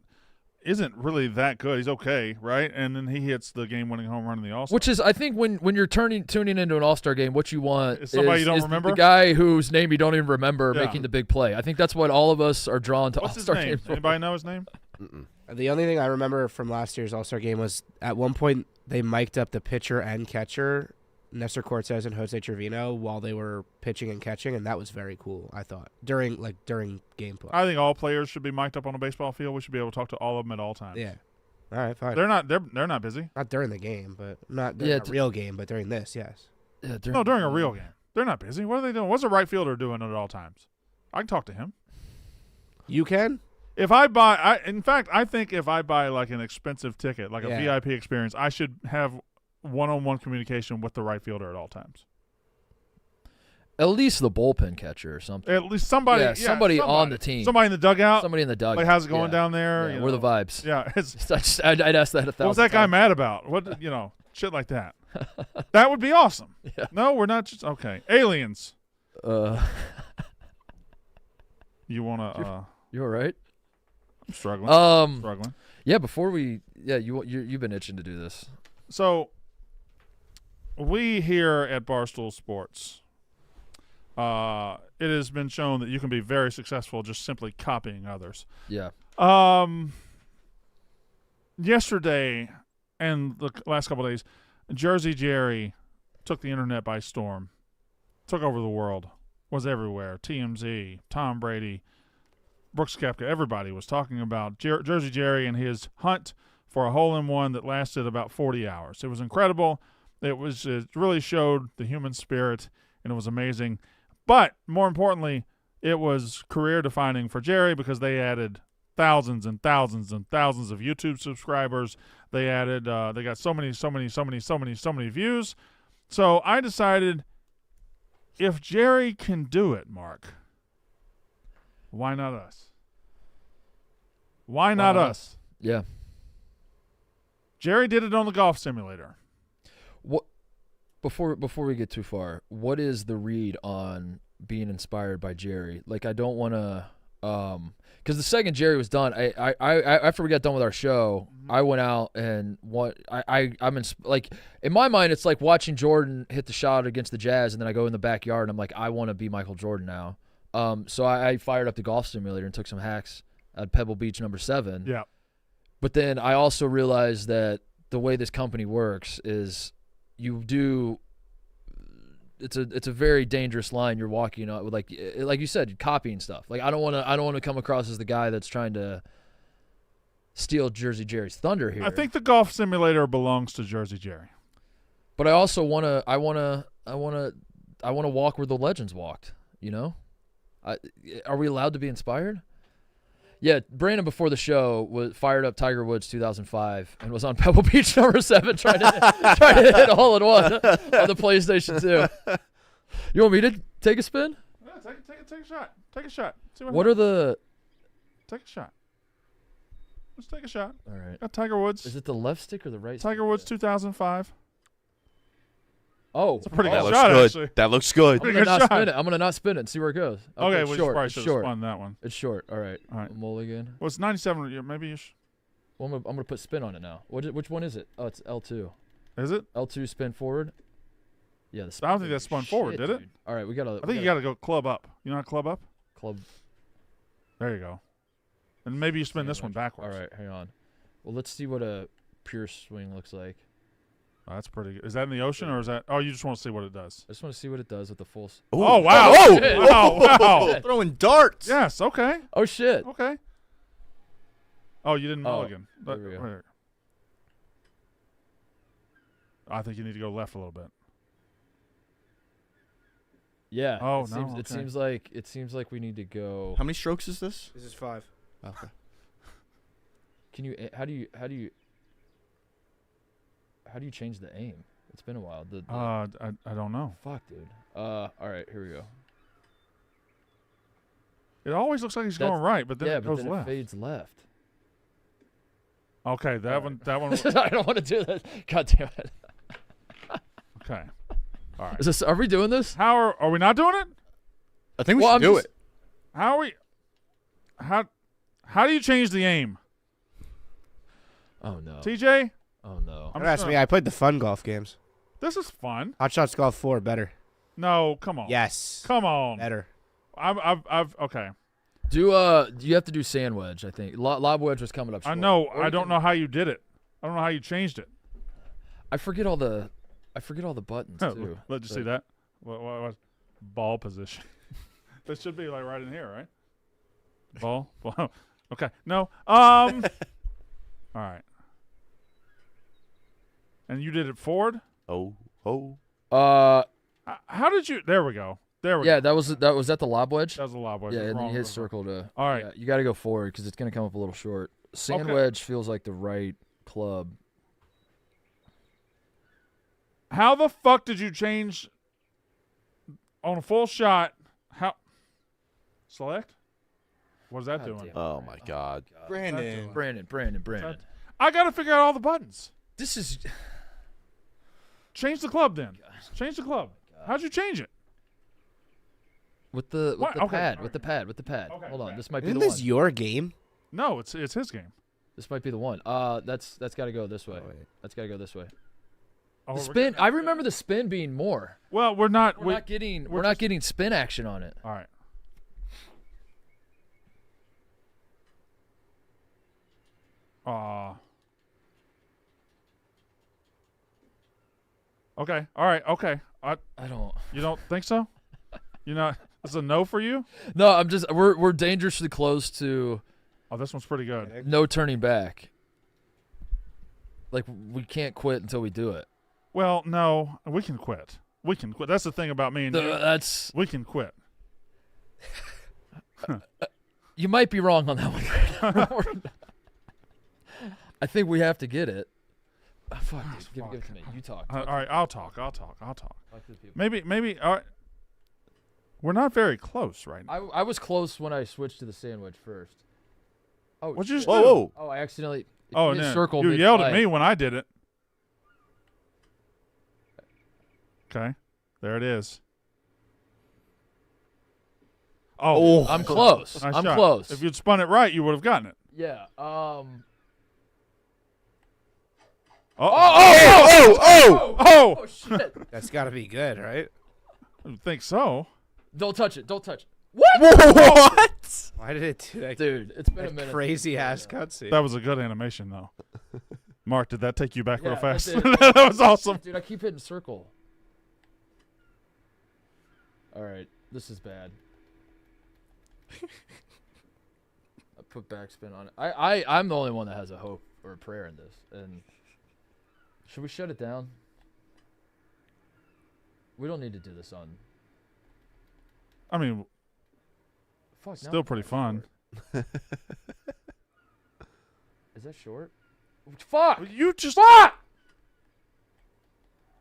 isn't really that good. He's okay, right? And then he hits the game-winning home run in the All-Star. which is, I think, when you're tuning into an All-Star game, what you want Is somebody you don't is remember? the guy whose name you don't even remember Yeah. making the big play. I think that's what all of us are drawn to What's his All-Star name? games for. Anybody know his name? The only thing I remember from last year's All-Star game was at one point they mic'd up the pitcher and catcher, Nestor Cortez and Jose Trevino, while they were pitching and catching, and that was very cool, I thought, during gameplay. I think all players should be mic'd up on a baseball field. We should be able to talk to all of them at all times. Yeah. All right, fine. They're not busy. Not during the game, but not during Yeah, a real game, but during this, yes. Yeah, No, during a real game. They're not busy. What are they doing? What's a right fielder doing at all times? I can talk to him. You can? If I buy, in fact, I think if I buy like an expensive ticket, like a Yeah. VIP experience, I should have one-on-one communication with the right fielder at all times. At least the bullpen catcher or something. At least somebody, Yeah, somebody on the team. somebody in the dugout. Somebody in the dugout. Like, how's it going Yeah. down there? Yeah, You where the know? vibes? Yeah, it's, I'd ask that 1,000 what was that guy times. mad about? What shit like that. That would be awesome. Yeah. No, we're not just okay. Aliens. You wanna? You all right? I'm struggling. Struggling. Yeah. Before we, you've been itching to do this. So, we here at Barstool Sports, it has been shown that you can be very successful just simply copying others. Yeah. Yesterday and the last couple of days, Jersey Jerry took the internet by storm, took over the world, was everywhere. TMZ, Tom Brady, Brooks Koepka, everybody was talking about Jersey Jerry and his hunt for a hole-in-one that lasted about 40 hours. It was incredible. It really showed the human spirit, and it was amazing. But more importantly, it was career-defining for Jerry because they added thousands and thousands and thousands of YouTube subscribers. They added, they got so many views. So I decided, if Jerry can do it, Mark, why not us? Why not us? Yeah. Jerry did it on the golf simulator. What? Before we get too far, what is the read on being inspired by Jerry? Like, I don't want to, because the second Jerry was done, I after we got done with our show, I went out and I'm like, in my mind, it's like watching Jordan hit the shot against the Jazz, and then I go in the backyard and I'm like, I want to be Michael Jordan now. So I fired up the golf simulator and took some hacks at Pebble Beach number 7. Yeah. But then I also realized that the way this company works is it's a very dangerous line you're walking on with, like you said, copying stuff. Like, I don't want to come across as the guy that's trying to steal Jersey Jerry's thunder here. I think the golf simulator belongs to Jersey Jerry. But I also want to walk where the legends walked, you know? Are we allowed to be inspired? Yeah, Brandon before the show fired up Tiger Woods 2005 and was on Pebble Beach number 7 trying to hit a hole in one on the PlayStation 2. You want me to take a spin? Yeah, take a shot. Take a shot. See What are the? Take a shot. Let's take a shot. All right. Got Tiger Woods. Is it the left stick or the right? Tiger Woods 2005. Oh, It's a pretty That good looks shot, good. actually. That looks good. I'm Pretty gonna good not shot. spin it. I'm gonna not spin it and see where it goes. Okay, it's we short. probably It's should have short. spun that one. It's short. All right. All right. Mulligan. Well, it's 97. Maybe you should. Well, I'm gonna put spin on it now. Which one is it? Oh, it's L2. Is it? L2 spin forward. Yeah, I don't think that spun forward, did it? Dude. All right, we gotta. I think you got to go club up. You know how to club up? club. There you go. And maybe you spin this one All backwards. right, hang on. Well, let's see what a pure swing looks like. Oh, that's pretty good. Is that in the ocean or is that? Oh, you just want to see what it does. I just want to see what it does with the full. Oh, wow. Oh, shit. Wow. Wow. Throwing darts. Yes. Okay. Oh shit! Okay. Oh, you didn't Oh, mulligan. there we go. Right. I think you need to go left a little bit. Yeah. Oh, it seems, no, It okay. seems like we need to go. How many strokes is this? This is 5. Okay. Can you? How do you change the aim? It's been a while. I don't know. Fuck, dude. All right, here we go. It always looks like he's That's- going right, but then yeah, it but goes then left. it fades left. Okay, that one. That one. I don't want to do that. God damn it. Okay. All right. Is this? Are we doing this? How are we not doing it? I think we Well, should I'm do just- it. How are we? How do you change the aim, Oh no. TJ? Oh no. I'm Don't ask just me. I played the fun golf games. This is fun. Hot Shots Golf 4 better. No, come on. Yes. Come on. Better. I've okay. Do you have to do sand wedge? I think lob wedge was coming up. I short. know. Or I you don't can- know how you did it. I don't know how you changed it. I forget all the buttons too. Let you see But- that. What ball position? This should be like right in here, right? Ball. Okay. No. All right. And you did it forward. Oh. How did you? There we go. There we Yeah, go. that was that the lob wedge. That was a lob wedge. Yeah, It was and then wrong. you hit circle to. All right. Yeah, you got to go forward because it's gonna come up a little short. Sand Okay. wedge feels like the right club. How the fuck did you change on a full shot? How? Select? What is that God doing? damn it. Oh my God. Brandon. Brandon. I got to figure out all the buttons. This is. Change the club then. Change the club. How'd you change it? With the What? pad, Okay. with the pad. Okay, Hold on, okay. this might be Isn't the this one. your game? No, it's his game. This might be the one. That's got to go this way. That's got to go this way. Oh, The we're spin. getting- I remember the spin being more. Well, we're not. We're not getting spin action on it. All right. Okay. All right. Okay. I don't. You don't think so? You're not. This is a no for you? No, I'm just. We're dangerously close to Oh, this one's pretty good. no turning back. Like we can't quit until we do it. Well, no, we can quit. We can quit. That's the thing about me and you. That's. We can quit. You might be wrong on that one. I think we have to get it. Oh, fuck, dude. Give it to me. You talk. All right. I'll talk. Talk Talk to the people. Maybe. All right. We're not very close right now. I was close when I switched to the sandwich first. Oh, What'd you just Whoa, do? whoa. Oh, I accidentally. Oh, hit no. circle You yelled at mid-flight. me when I did it. Okay. There it is. Oh, I'm close. nice I'm shot. close. If you'd spun it right, you would have gotten it. Yeah. Oh! Oh shit! That's got to be good, right? I would think so. Don't touch it. Don't touch it. What? Why did it do that? Dude, it's been a That minute. crazy ass cutscene. That was a good animation, though. Mark, did that take you back real Yeah, fast? that did. That was awesome. Dude, I keep hitting circle. All right, this is bad. I put backspin on it. I'm the only one that has a hope or a prayer in this. And should we shut it down? We don't need to do this on. I mean, Fuck. now still it's pretty not fun. short. Is that short? Fuck! You just. Fuck!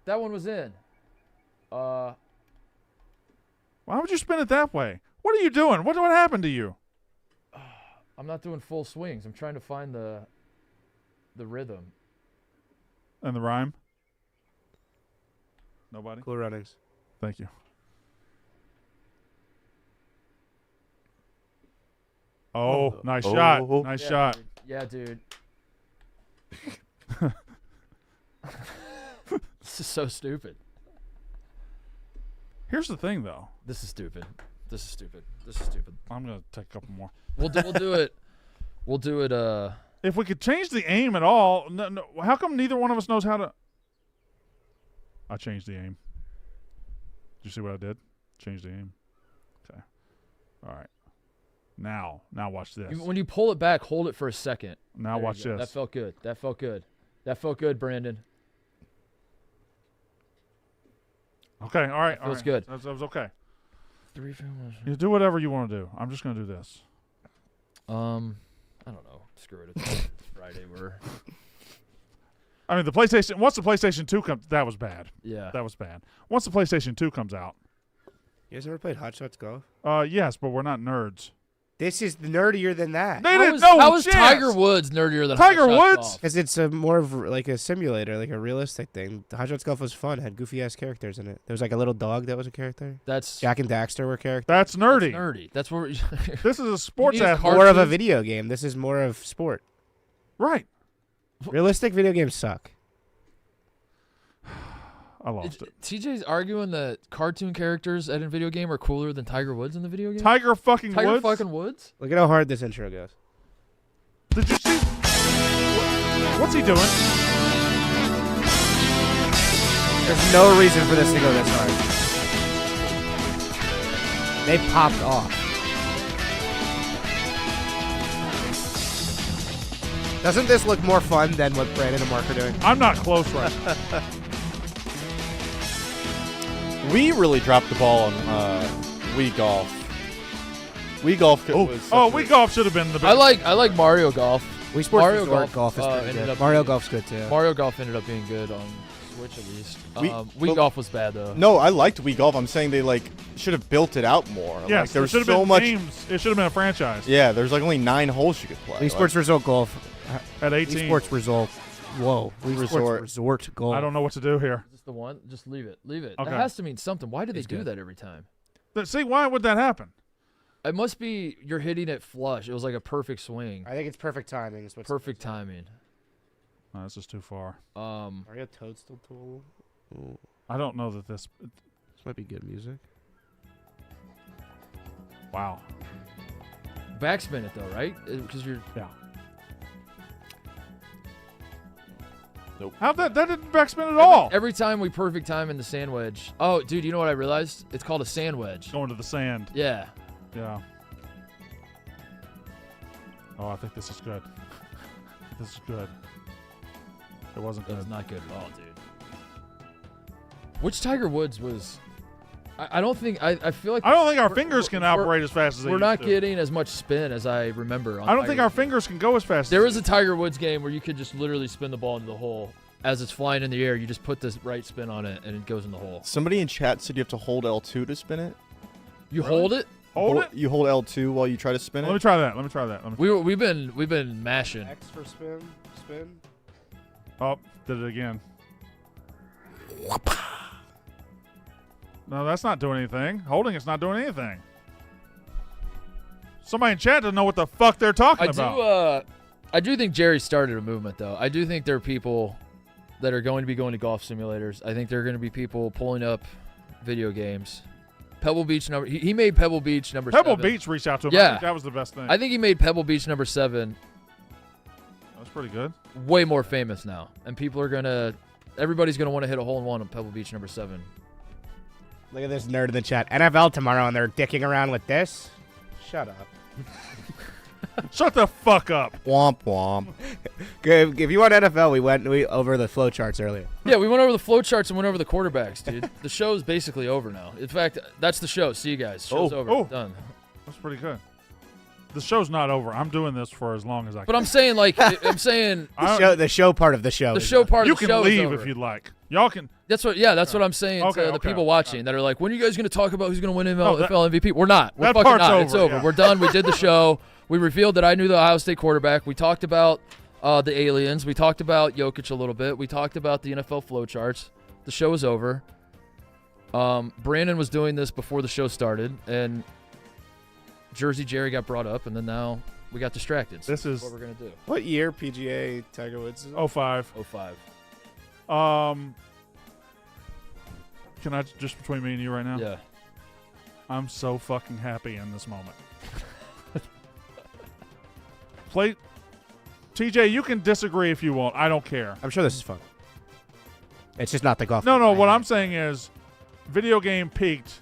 That one was in. Why would you spin it that way? What are you doing? What happened to you? I'm not doing full swings. I'm trying to find the rhythm. And the rhyme? Nobody? Cool runnings. Thank you. Oh, nice shot. Oh. Nice Yeah, shot. dude. Yeah, dude. This is so stupid. Here's the thing, though. This is stupid. This is stupid. This is stupid. I'm gonna take a couple more. We'll do it. We'll do it. If we could change the aim at all, no, how come neither one of us knows how to? I changed the aim. Did you see what I did? Changed the aim. Okay. All right. Now watch this. When you pull it back, hold it for a second. Now There watch you go. this. That felt good. That felt good. That felt good, Brandon. Okay. All right. That feels all right. good. That was okay. 3 films. You do whatever you want to do. I'm just gonna do this. I don't know. Screw it. It's Friday. I mean, the PlayStation. Once the PlayStation 2 comes, that was bad. Yeah. That was bad. Once the PlayStation 2 comes out, You guys ever played Hot Shots Golf? yes, but we're not nerds. This is nerdier than that. They How didn't was, know. how is Tiger Woods nerdier than Tiger Hot Shots Woods? Golf? Because it's more of like a simulator, like a realistic thing. Hot Shots Golf was fun. Had goofy ass characters in it. There was like a little dog that was a character. That's Jack and Daxter were characters. That's nerdy. That's nerdy. That's where This is a sports need a athlete. More of a cartoon. video game. This is more of sport. Right. Realistic video games suck. I lost it. TJ's arguing that cartoon characters in a video game are cooler than Tiger Woods in the video game. Tiger fucking Tiger Woods. fucking Woods. Look at how hard this intro goes. Did you see? What's he doing? There's no reason for this to go this hard. They popped off. Doesn't this look more fun than what Brandon and Mark are doing? I'm not close right now. We really dropped the ball on Wii Golf. Wii Golf was Wii Golf should have been the best. I like Mario Golf. Wii Sports Mario Resort Golf is pretty ended good. up Mario being- Golf's good too. Mario Golf ended up being good on Switch at least. Well, Wii Golf was bad though. No, I liked Wii Golf. I'm saying they should have built it out more. Yes, Like, there was should have so been much. games. It should have been a franchise. Yeah, there's only 9 holes you could play. Wii Sports Resort Golf. At Wii 18. Sports Resort. Whoa. Wii Sports Resort. Resort Golf. I don't know what to do here. Is this the one? Just leave it. Leave it. Okay. That has to mean something. Why do they It's do good. that every time? See, why would that happen? It must be you're hitting it flush. It was like a perfect swing. I think it's perfect timing. Is what's Perfect timing. No, this is too far. Mario Toadstool Tool. I don't know that this. This might be good music. Wow. Backspin it though, right? Because you're Yeah. Nope. How that didn't backspin at all? every time we perfect time in the sand wedge. Oh, dude, you know what I realized? It's called a sand wedge. Going to the sand. Yeah. Yeah. Oh, I think this is good. This is good. It wasn't That's good. not good at all, dude. Which Tiger Woods was? I don't think I feel like I don't think our we're- fingers can we're- operate as fast as they We're used not to. getting as much spin as I remember. On I don't Tiger think our Woods. fingers can go as fast. There as was a Tiger Woods game where you could just literally spin the ball into the hole as it's flying in the air. You just put this right spin on it and it goes in the hole. Somebody in chat said you have to hold L2 to spin it. You hold it. Hold it. You hold L2 while you try to spin Let me it. try that. Let me try that. We've been mashing. X for spin. Spin. Oh, did it again. No, that's not doing anything. Holding it's not doing anything. Somebody in chat doesn't know what the fuck they're talking about. I do think Jerry started a movement though. I do think there are people that are going to be going to golf simulators. I think there are going to be people pulling up video games. Pebble Beach number. He made Pebble Beach number. Pebble 7. Beach reached out to him. I Yeah. think that was the best thing. I think he made Pebble Beach number 7 That's pretty good. way more famous now, and people are gonna. Everybody's gonna want to hit a hole in one on Pebble Beach number 7. Look at this nerd in the chat. NFL tomorrow, and they're dicking around with this. Shut up. Shut the fuck up. Womp womp. If you want NFL, we went over the flow charts earlier. Yeah, we went over the flow charts and went over the quarterbacks, dude. The show's basically over now. In fact, that's the show. See you guys. Show's over. Oh. Done. That's pretty good. The show's not over. I'm doing this for as long as I can. But I'm saying, like, I'm saying The show part of the show. the is show done. part you of the can show leave is over. if you'd like. Y'all can. That's what. Yeah, that's what I'm saying Okay, to the okay. people watching that are like, when are you guys going to talk about who's going to win No, NFL MVP? We're not. We're that fucking part's not. It's over, over. yeah. We're done. We did the show. We revealed that I knew the Ohio State quarterback. We talked about the aliens. We talked about Jokic a little bit. We talked about the NFL flow charts. The show is over. Brandon was doing this before the show started, and Jersey Jerry got brought up, and then now we got distracted. So This is what we're going to do. What year PGA Tiger Woods? 05. 05. Can I just between me and you right now? Yeah. I'm so fucking happy in this moment. Play, TJ. You can disagree if you want. I don't care. I'm sure this is fun. It's just not the golf. No. game. What I'm saying is, video game peaked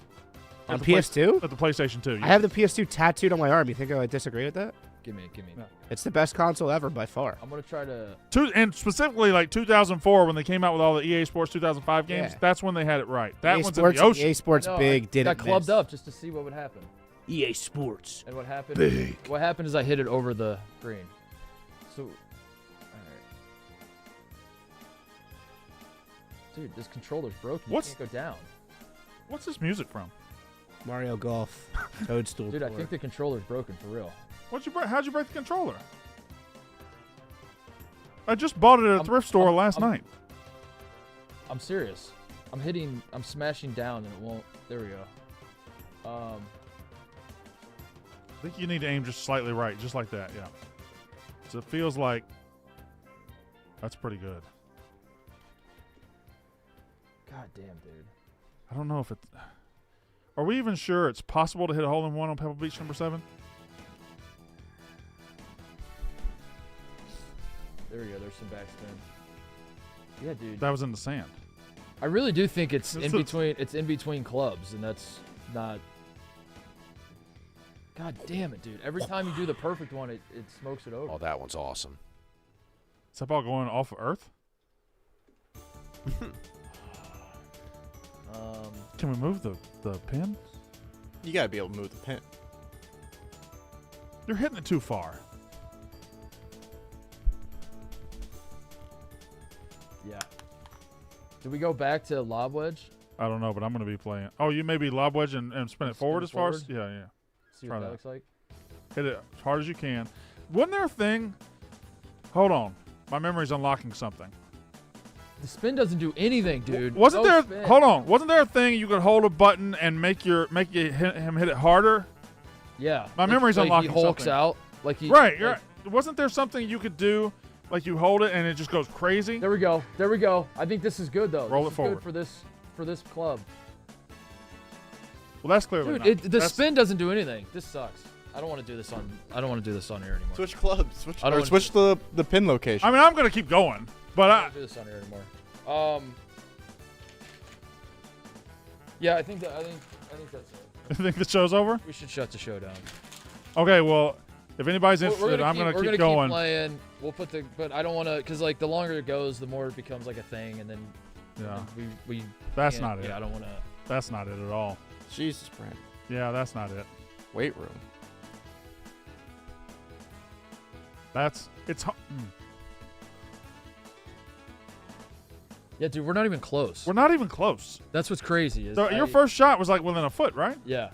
on at the PS2. at the PlayStation 2. I have the PS2 tattooed on my arm. You think I would disagree with that? Give me. No. It's the best console ever by far. I'm gonna try to. And specifically like 2004 when they came out with all the EA Sports 2005 games. Yeah. That's when they had it right. That EA one's Sports, in the ocean. EA Sports No, big I didn't got clubbed miss. up just to see what would happen. EA Sports. And what happened? Big. What happened is I hit it over the green. So, all right. Dude, this controller's broken. You What's- can't go down. What's this music from? Mario Golf. Toadstool. Dude, I Tour. think the controller's broken for real. How'd you break the controller? I just bought it at a thrift store last night. I'm serious. I'm smashing down and it won't. There we go. I think you need to aim just slightly right, just like that, yeah. So it feels like that's pretty good. God damn, dude. I don't know if it's... Are we even sure it's possible to hit a hole-in-one on Pebble Beach number 7? There we go. There's some backspin. Yeah, dude. That was in the sand. I really do think it's This in is- between. It's in between clubs, and that's not. God damn it, dude! Every time you do the perfect one, it smokes it over. Oh, that one's awesome. Is that ball going off of Earth? Can we move the pin? You gotta be able to move the pin. You're hitting it too far. Yeah. Do we go back to lob wedge? I don't know, but I'm going to be playing. Oh, you maybe lob wedge and spin it forward as far as? Yeah, yeah. See Try what that that. looks like. Hit it as hard as you can. Wasn't there a thing? Hold on. My memory's unlocking something. The spin doesn't do anything, dude. Wasn't No there? spin. Hold on. Wasn't there a thing you could hold a button and make him hit it harder? Yeah. My memory's like unlocking he hulks something. out. Like he. Right. like- You're right. Wasn't there something you could do, like you hold it and it just goes crazy? There we go. There we go. I think this is good though. Roll This it is forward. Good for this club. Well, that's clearly Dude, not. the That's- spin doesn't do anything. This sucks. I don't want to do this on. I don't want to do this on air anymore. Switch clubs. Switch, I don't or wanna switch the pin location. I mean, I'm going to keep going, but I don't want to do this on air anymore. Yeah, I think that's it. I think the show's over. We should shut the show down. Okay, well, if anybody's We're interested, I'm going to we're keep gonna going. Keep playing. We'll put the. But I don't want to, because like the longer it goes, the more it becomes like a thing, and then Yeah, we. that's can't- not it. Yeah, I don't want to. That's not it at all. Jesus, Brandon. Yeah, that's not it. Weight room. It's. Yeah, dude, we're not even close. We're not even close. That's what's crazy. Is Your first shot was like within a foot, right? Yeah.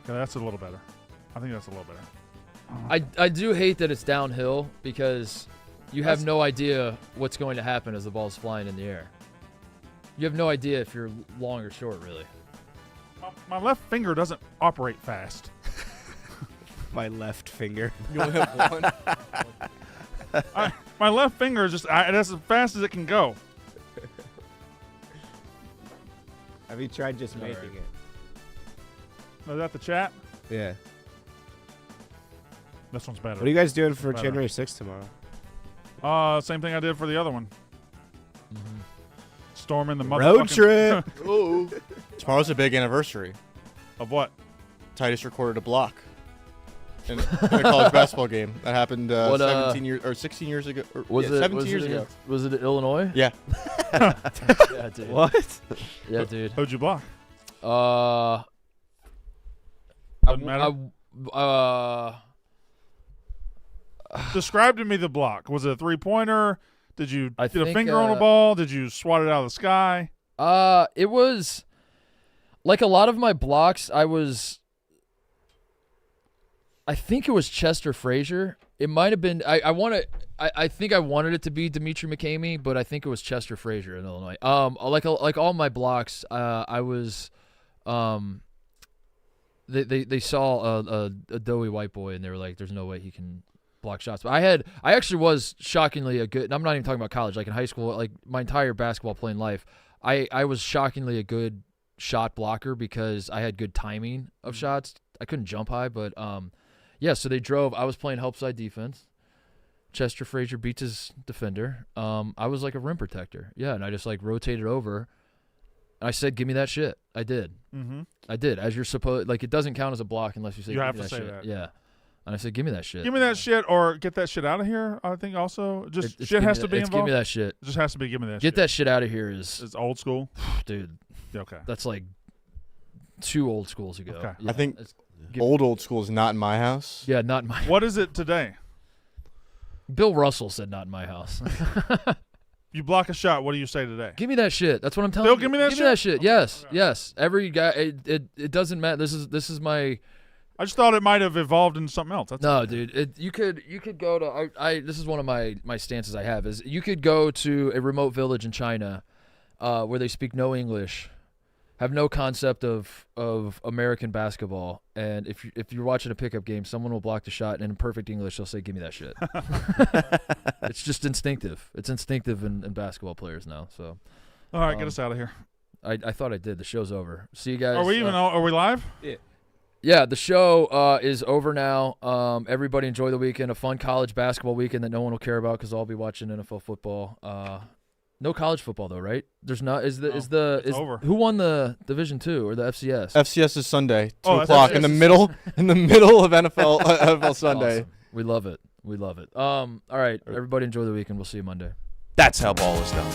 Okay, that's a little better. I think that's a little better. I do hate that it's downhill because you have That's- no idea what's going to happen as the ball's flying in the air. You have no idea if you're long or short, really. My left finger doesn't operate fast. My left finger. You only have one. My left finger is that's as fast as it can go. Have you tried just All making right. it? Is that the chat? Yeah. This one's better. What are you guys doing for Better. January 6th tomorrow? Same thing I did for the other one. Storming the Road motherfucking- trip. Ooh. Tomorrow's a big anniversary. Of what? Titus recorded a block in a college basketball game that happened 17 years or 16 years ago. Or, Was yeah, it 17 was years it, ago? Was it Illinois? Yeah. Yeah, dude. What? Yeah, dude. Who'd you block? Doesn't matter? Describe to me the block. Was it a 3-pointer? Did you I get a think, finger on a ball? Did you swat it out of the sky? It was like a lot of my blocks. I think it was Chester Frazier. It might have been. I think I wanted it to be Dimitri McCamey, but I think it was Chester Frazier in Illinois. Like all my blocks, I was, they saw a doughy white boy and they were like, "There's no way he can block shots." But I actually was shockingly a good. And I'm not even talking about college. Like in high school, like my entire basketball playing life, I was shockingly a good shot blocker because I had good timing of shots. I couldn't jump high, but yeah. So they drove. I was playing help side defense. Chester Frazier beats his defender. I was like a rim protector. Yeah, and I just like rotated over. I said, "Give me that shit." I did. Mm-hmm. I did. As you're supposed, like it doesn't count as a block unless you say. You "Give have me to that say shit." that. Yeah. And I said, "Give me that shit." Give me that shit, or get that shit out of here. I think also just It's shit has to give be me involved. Give me that shit. It just has to be. Give me that. Get shit. that shit out of here is, It's old school. dude. Okay. That's like 2 old schools ago. Okay. Yeah, I think it's- old school is not in my house. Yeah, not in my. What is it today? Bill Russell said not in my house. You block a shot. What do you say today? Give me that shit. That's what I'm telling Bill, you. give me that Give shit? me that shit. Yes, Okay. yes. Every guy. It doesn't matter. This is my. I just thought it might have evolved into something else. That's No, dude. You could go to. This is one of my stances I have is you could go to a remote village in China, where they speak no English, have no concept of American basketball, and if you're watching a pickup game, someone will block the shot, and in perfect English they'll say, "Give me that shit." It's just instinctive. It's instinctive in basketball players now. So, All right, get us out of here. I thought I did. The show's over. See you guys. Are we even? Are we live? Yeah, the show is over now. Everybody enjoy the weekend. A fun college basketball weekend that no one will care about because I'll be watching NFL football. No college football though, right? There's not. Is over. Who won the Division II or the FCS? FCS is Sunday, 2 Oh, that's o'clock in the FCS. middle of NFL Sunday. Awesome. We love it. We love it. All right, everybody enjoy the weekend. We'll see you Monday. That's how ball is done.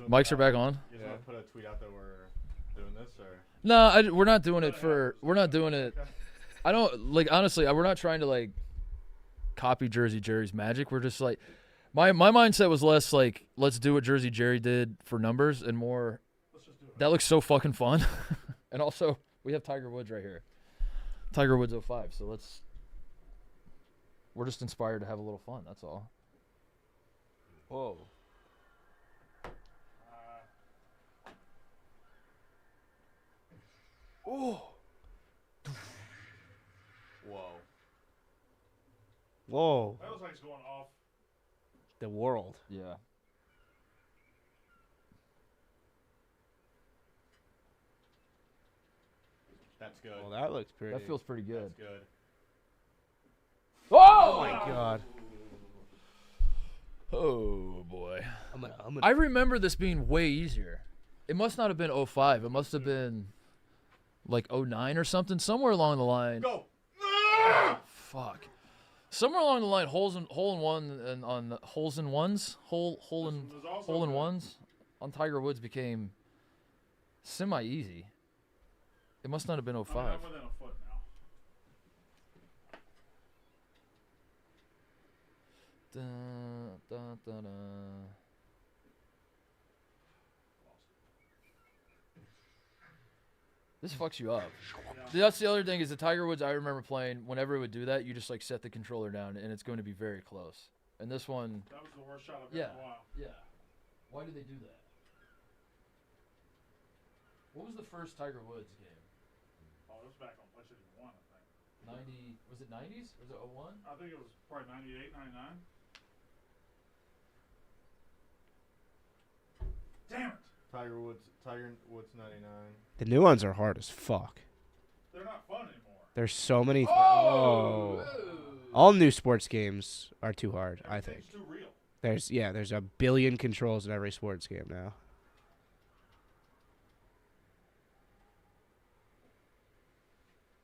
Mics are back on. You guys want to put a tweet out that we're doing this, or? No, we're not doing it for. We're not doing it. I don't like honestly. We're not trying to like copy Jersey Jerry's magic. We're just like my mindset was less like let's do what Jersey Jerry did for numbers and more. That looks so fucking fun, and also we have Tiger Woods right here. Tiger Woods 05. So we're just inspired to have a little fun. That's all. Whoa. Oh. Whoa. Whoa. That looks like it's going off. The world. Yeah. That's good. Well, that looks pretty. That feels pretty good. That's good. Oh my god. Oh boy. I'm gonna I remember this being way easier. It must not have been 05. It must have been like 09 or something. Somewhere along the line. Go. Fuck. Somewhere along the line, hole in one and on the hole in ones on Tiger Woods became semi easy. It must not have been 05. I'm within a foot now. Dun, dun, dun, dun. This fucks you up. That's the other thing is the Tiger Woods I remember playing, whenever it would do that, you just like set the controller down and it's going to be very close. And this one, That was the worst shot I've yeah, had in a while. yeah. Why did they do that? What was the first Tiger Woods game? Oh, it was back on PlayStation 1, I think. 90, was it 90s? Was it 01? I think it was probably 98, 99. Damn it! Tiger Woods 99. The new ones are hard as fuck. They're not fun anymore. There's so many. Oh! All new sports games are too hard. I think. It's too real. There's a billion controls in every sports game now.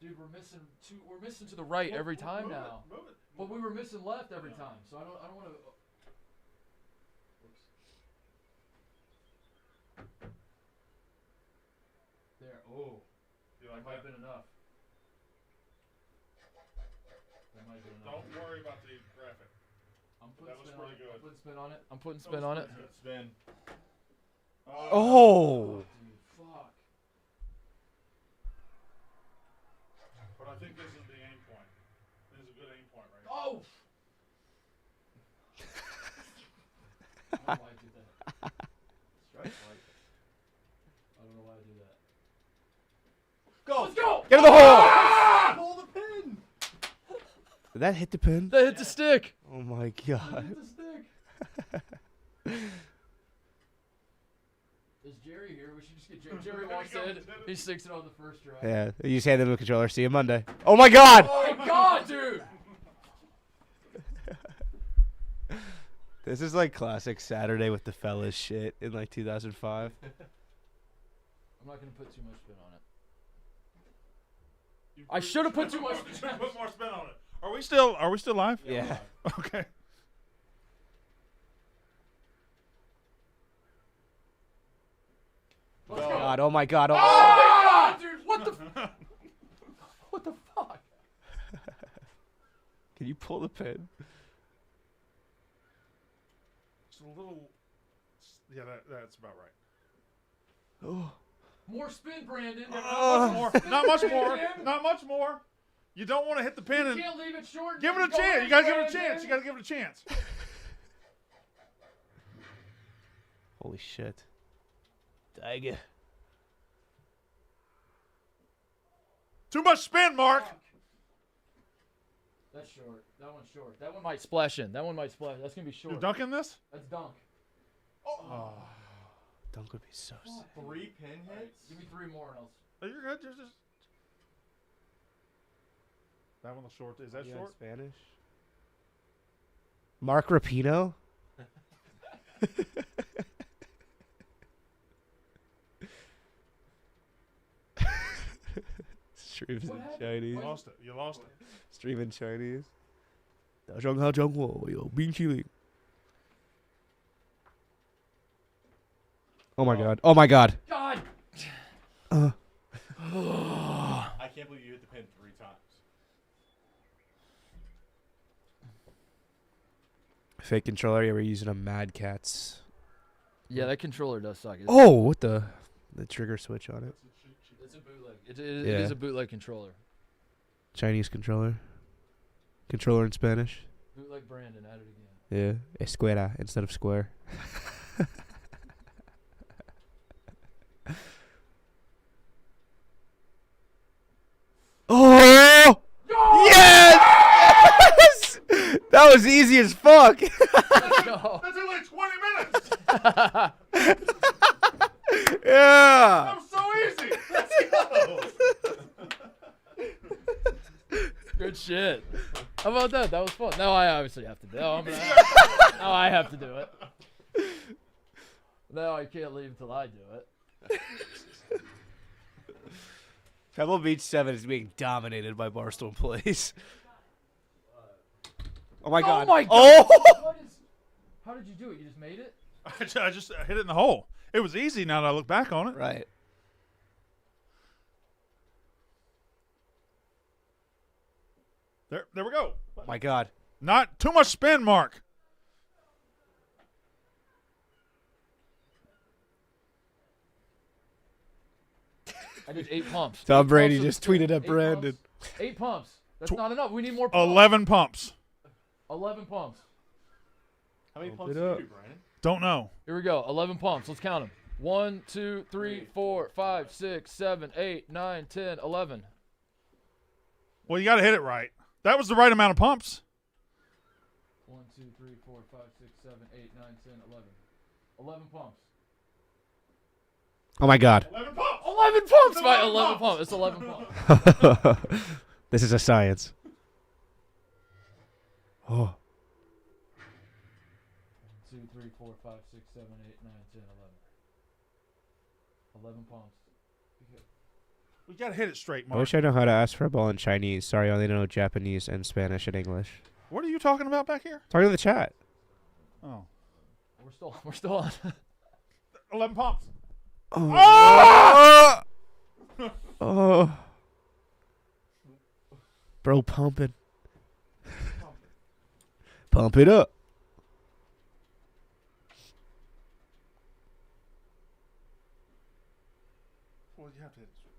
Dude, we're missing to the right every time now. Move it. But we were missing left every time, so I don't want to. There. Oh, You that like might have that? been enough. That might have been enough. Don't worry about the graphic. I'm putting That was spin on pretty it. I'm good. putting spin on it. I'm putting spin on it. Spin. Oh. Dude, fuck. But I think this is the aim point. This is a good aim point right here. Oh. I don't know why I did that. I don't know why I do that. Go. Let's go. Get in the hole. Pull the pin. Did that hit the pin? That hit the stick. Oh my That god. hit the stick. Is Jerry here? We should just get Jerry. Jerry walks in. He sticks it on the first try. Yeah, you just hand them the controller. See you Monday. Oh my god. Oh my god, dude. This is like classic Saturday with the fellas shit in like 2005. I'm not gonna put too much spin on it. You I should have put too much. You should put more spin on it. Are we still live? Yeah. Okay. Let's go. God, oh my god. Oh Oh. my god, dude! What the? What the fuck? Can you pull the pin? Just a little. Yeah, that's about right. Oh. More spin, Brandon. Not much more. Not much more. You don't want to hit the pin You and can't leave it short. give it a Go chance. in, You gotta give it a Brandon. chance. You gotta give it a chance. Holy shit. Tiger. Too much spin, Mark. Fuck. That's short. That one's short. That one might splash in. That one might splash. That's gonna be short. You're dunking this? That's dunk. Oh. Dunk would be so sick. 3 pin hits. Give me 3 more and I'll. Oh, you're good. Just. That one looks short. Is that short? Spanish? Mark Rapino? Streams in What happened? Chinese. You lost it. You lost it. Stream in Chinese. 早上好，中国有冰淇淋。Oh my god. Oh my god. God. I can't believe you hit the pin 3 times. Fake controller. Yeah, we're using a Mad Catz. Yeah, that controller does suck. Oh, what the trigger switch on it? It's a bootleg. It Yeah. is a bootleg controller. Chinese controller. Controller in Spanish. Bootleg Brandon at it again. Yeah. Escuela instead of square. Oh! Yes! That was easy as fuck. Let's go. That's only 20 minutes. Yeah. That was so easy. Let's go. Good shit. How about that? That was fun. Now I obviously have to do it. Now I have to do it. Now I can't leave until I do it. Pebble Beach 7 is being dominated by Barstool Place. Oh my god. Oh my god. Oh! How did you do it? You just made it? I just hit it in the hole. It was easy now that I look back on it. Right. There we go. Oh my god. Not too much spin, Mark. I did 8 pumps. Tom 8 Brady pumps of just spin. tweeted at 8 Brandon. Pumps. 8 pumps. That's not enough. We need more pumps. 11 pumps. 11 pumps. How many Pump pumps it did you up. do, Brandon? Don't know. Here we go. 11 pumps. Let's count them. 1, 2, 3, 4, 5, 6, 7, 8, 9, 10, 11. Well, you got to hit it right. That was the right amount of pumps. 1, 2, 3, 4, 5, 6, 7, 8, 9, 10, 11. 11 pumps. Oh my god. 11 pumps. 11 pumps! It's By 11 11 pumps. pumps. It's 11 pumps. This is a science. Oh. 1, 2, 3, 4, 5, 6, 7, 8, 9, 10, 11. 11 pumps. We got to hit it straight, I Mark. wish I know how to ask for a ball in Chinese. Sorry, I only know Japanese and Spanish and English. What are you talking about back here? Talking to the chat. Oh. We're still on. 11 pumps. Oh. Oh. Bro, pumping. Pump it up. Well, you have to hit it straight.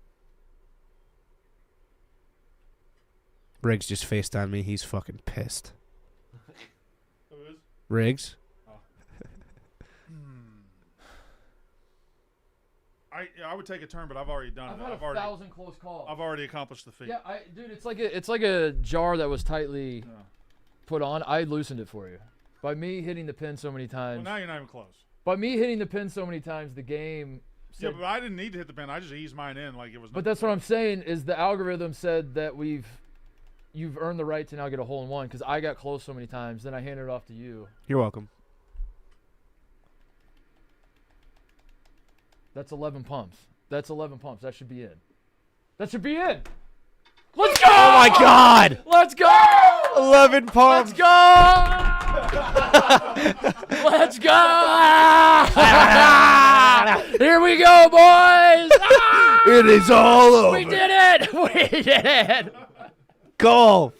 Riggs just faced on me. He's fucking pissed. Who is? Riggs? I would take a turn, but I've already done I've it. had I've 1,000 close calls. already accomplished the feat. Yeah, dude, it's like a jar that was tightly Yeah. put on. I loosened it for you. By me hitting the pin so many Well, times. now you're not even close. By me hitting the pin so many times, the game. Yeah, Said, but I didn't need to hit the pin. I just eased mine in like it was. but that's what I'm saying is the algorithm said that you've earned the right to now get a hole in one because I got close so many times. Then I handed it off to you. You're welcome. That's 11 pumps. That's 11 pumps. That should be in. That should be in. Let's go! Oh my god! Let's go! 11 pumps! Let's go! Let's go! Here we go, boys! It is all over. We did it! We did it! Golf.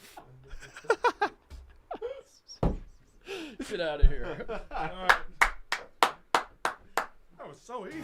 Get out of here. That was so easy.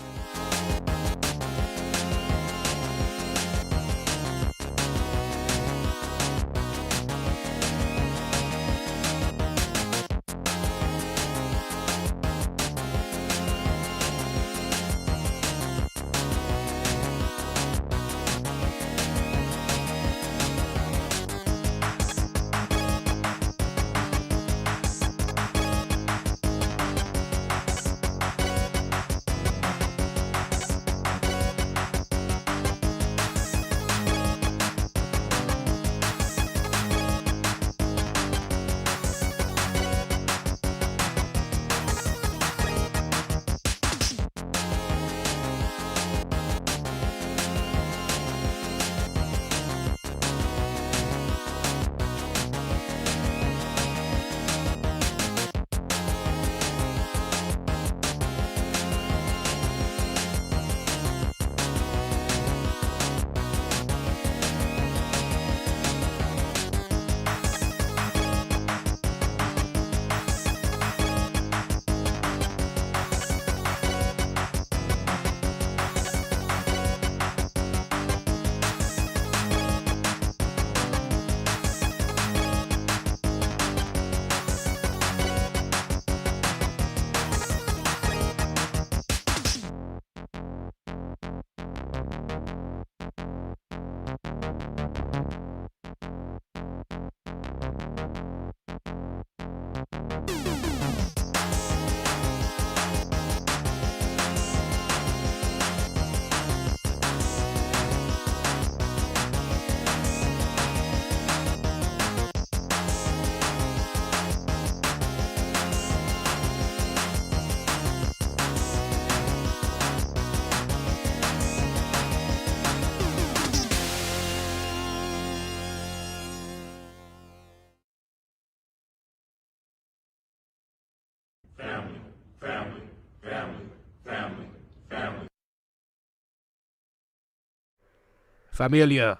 Familia.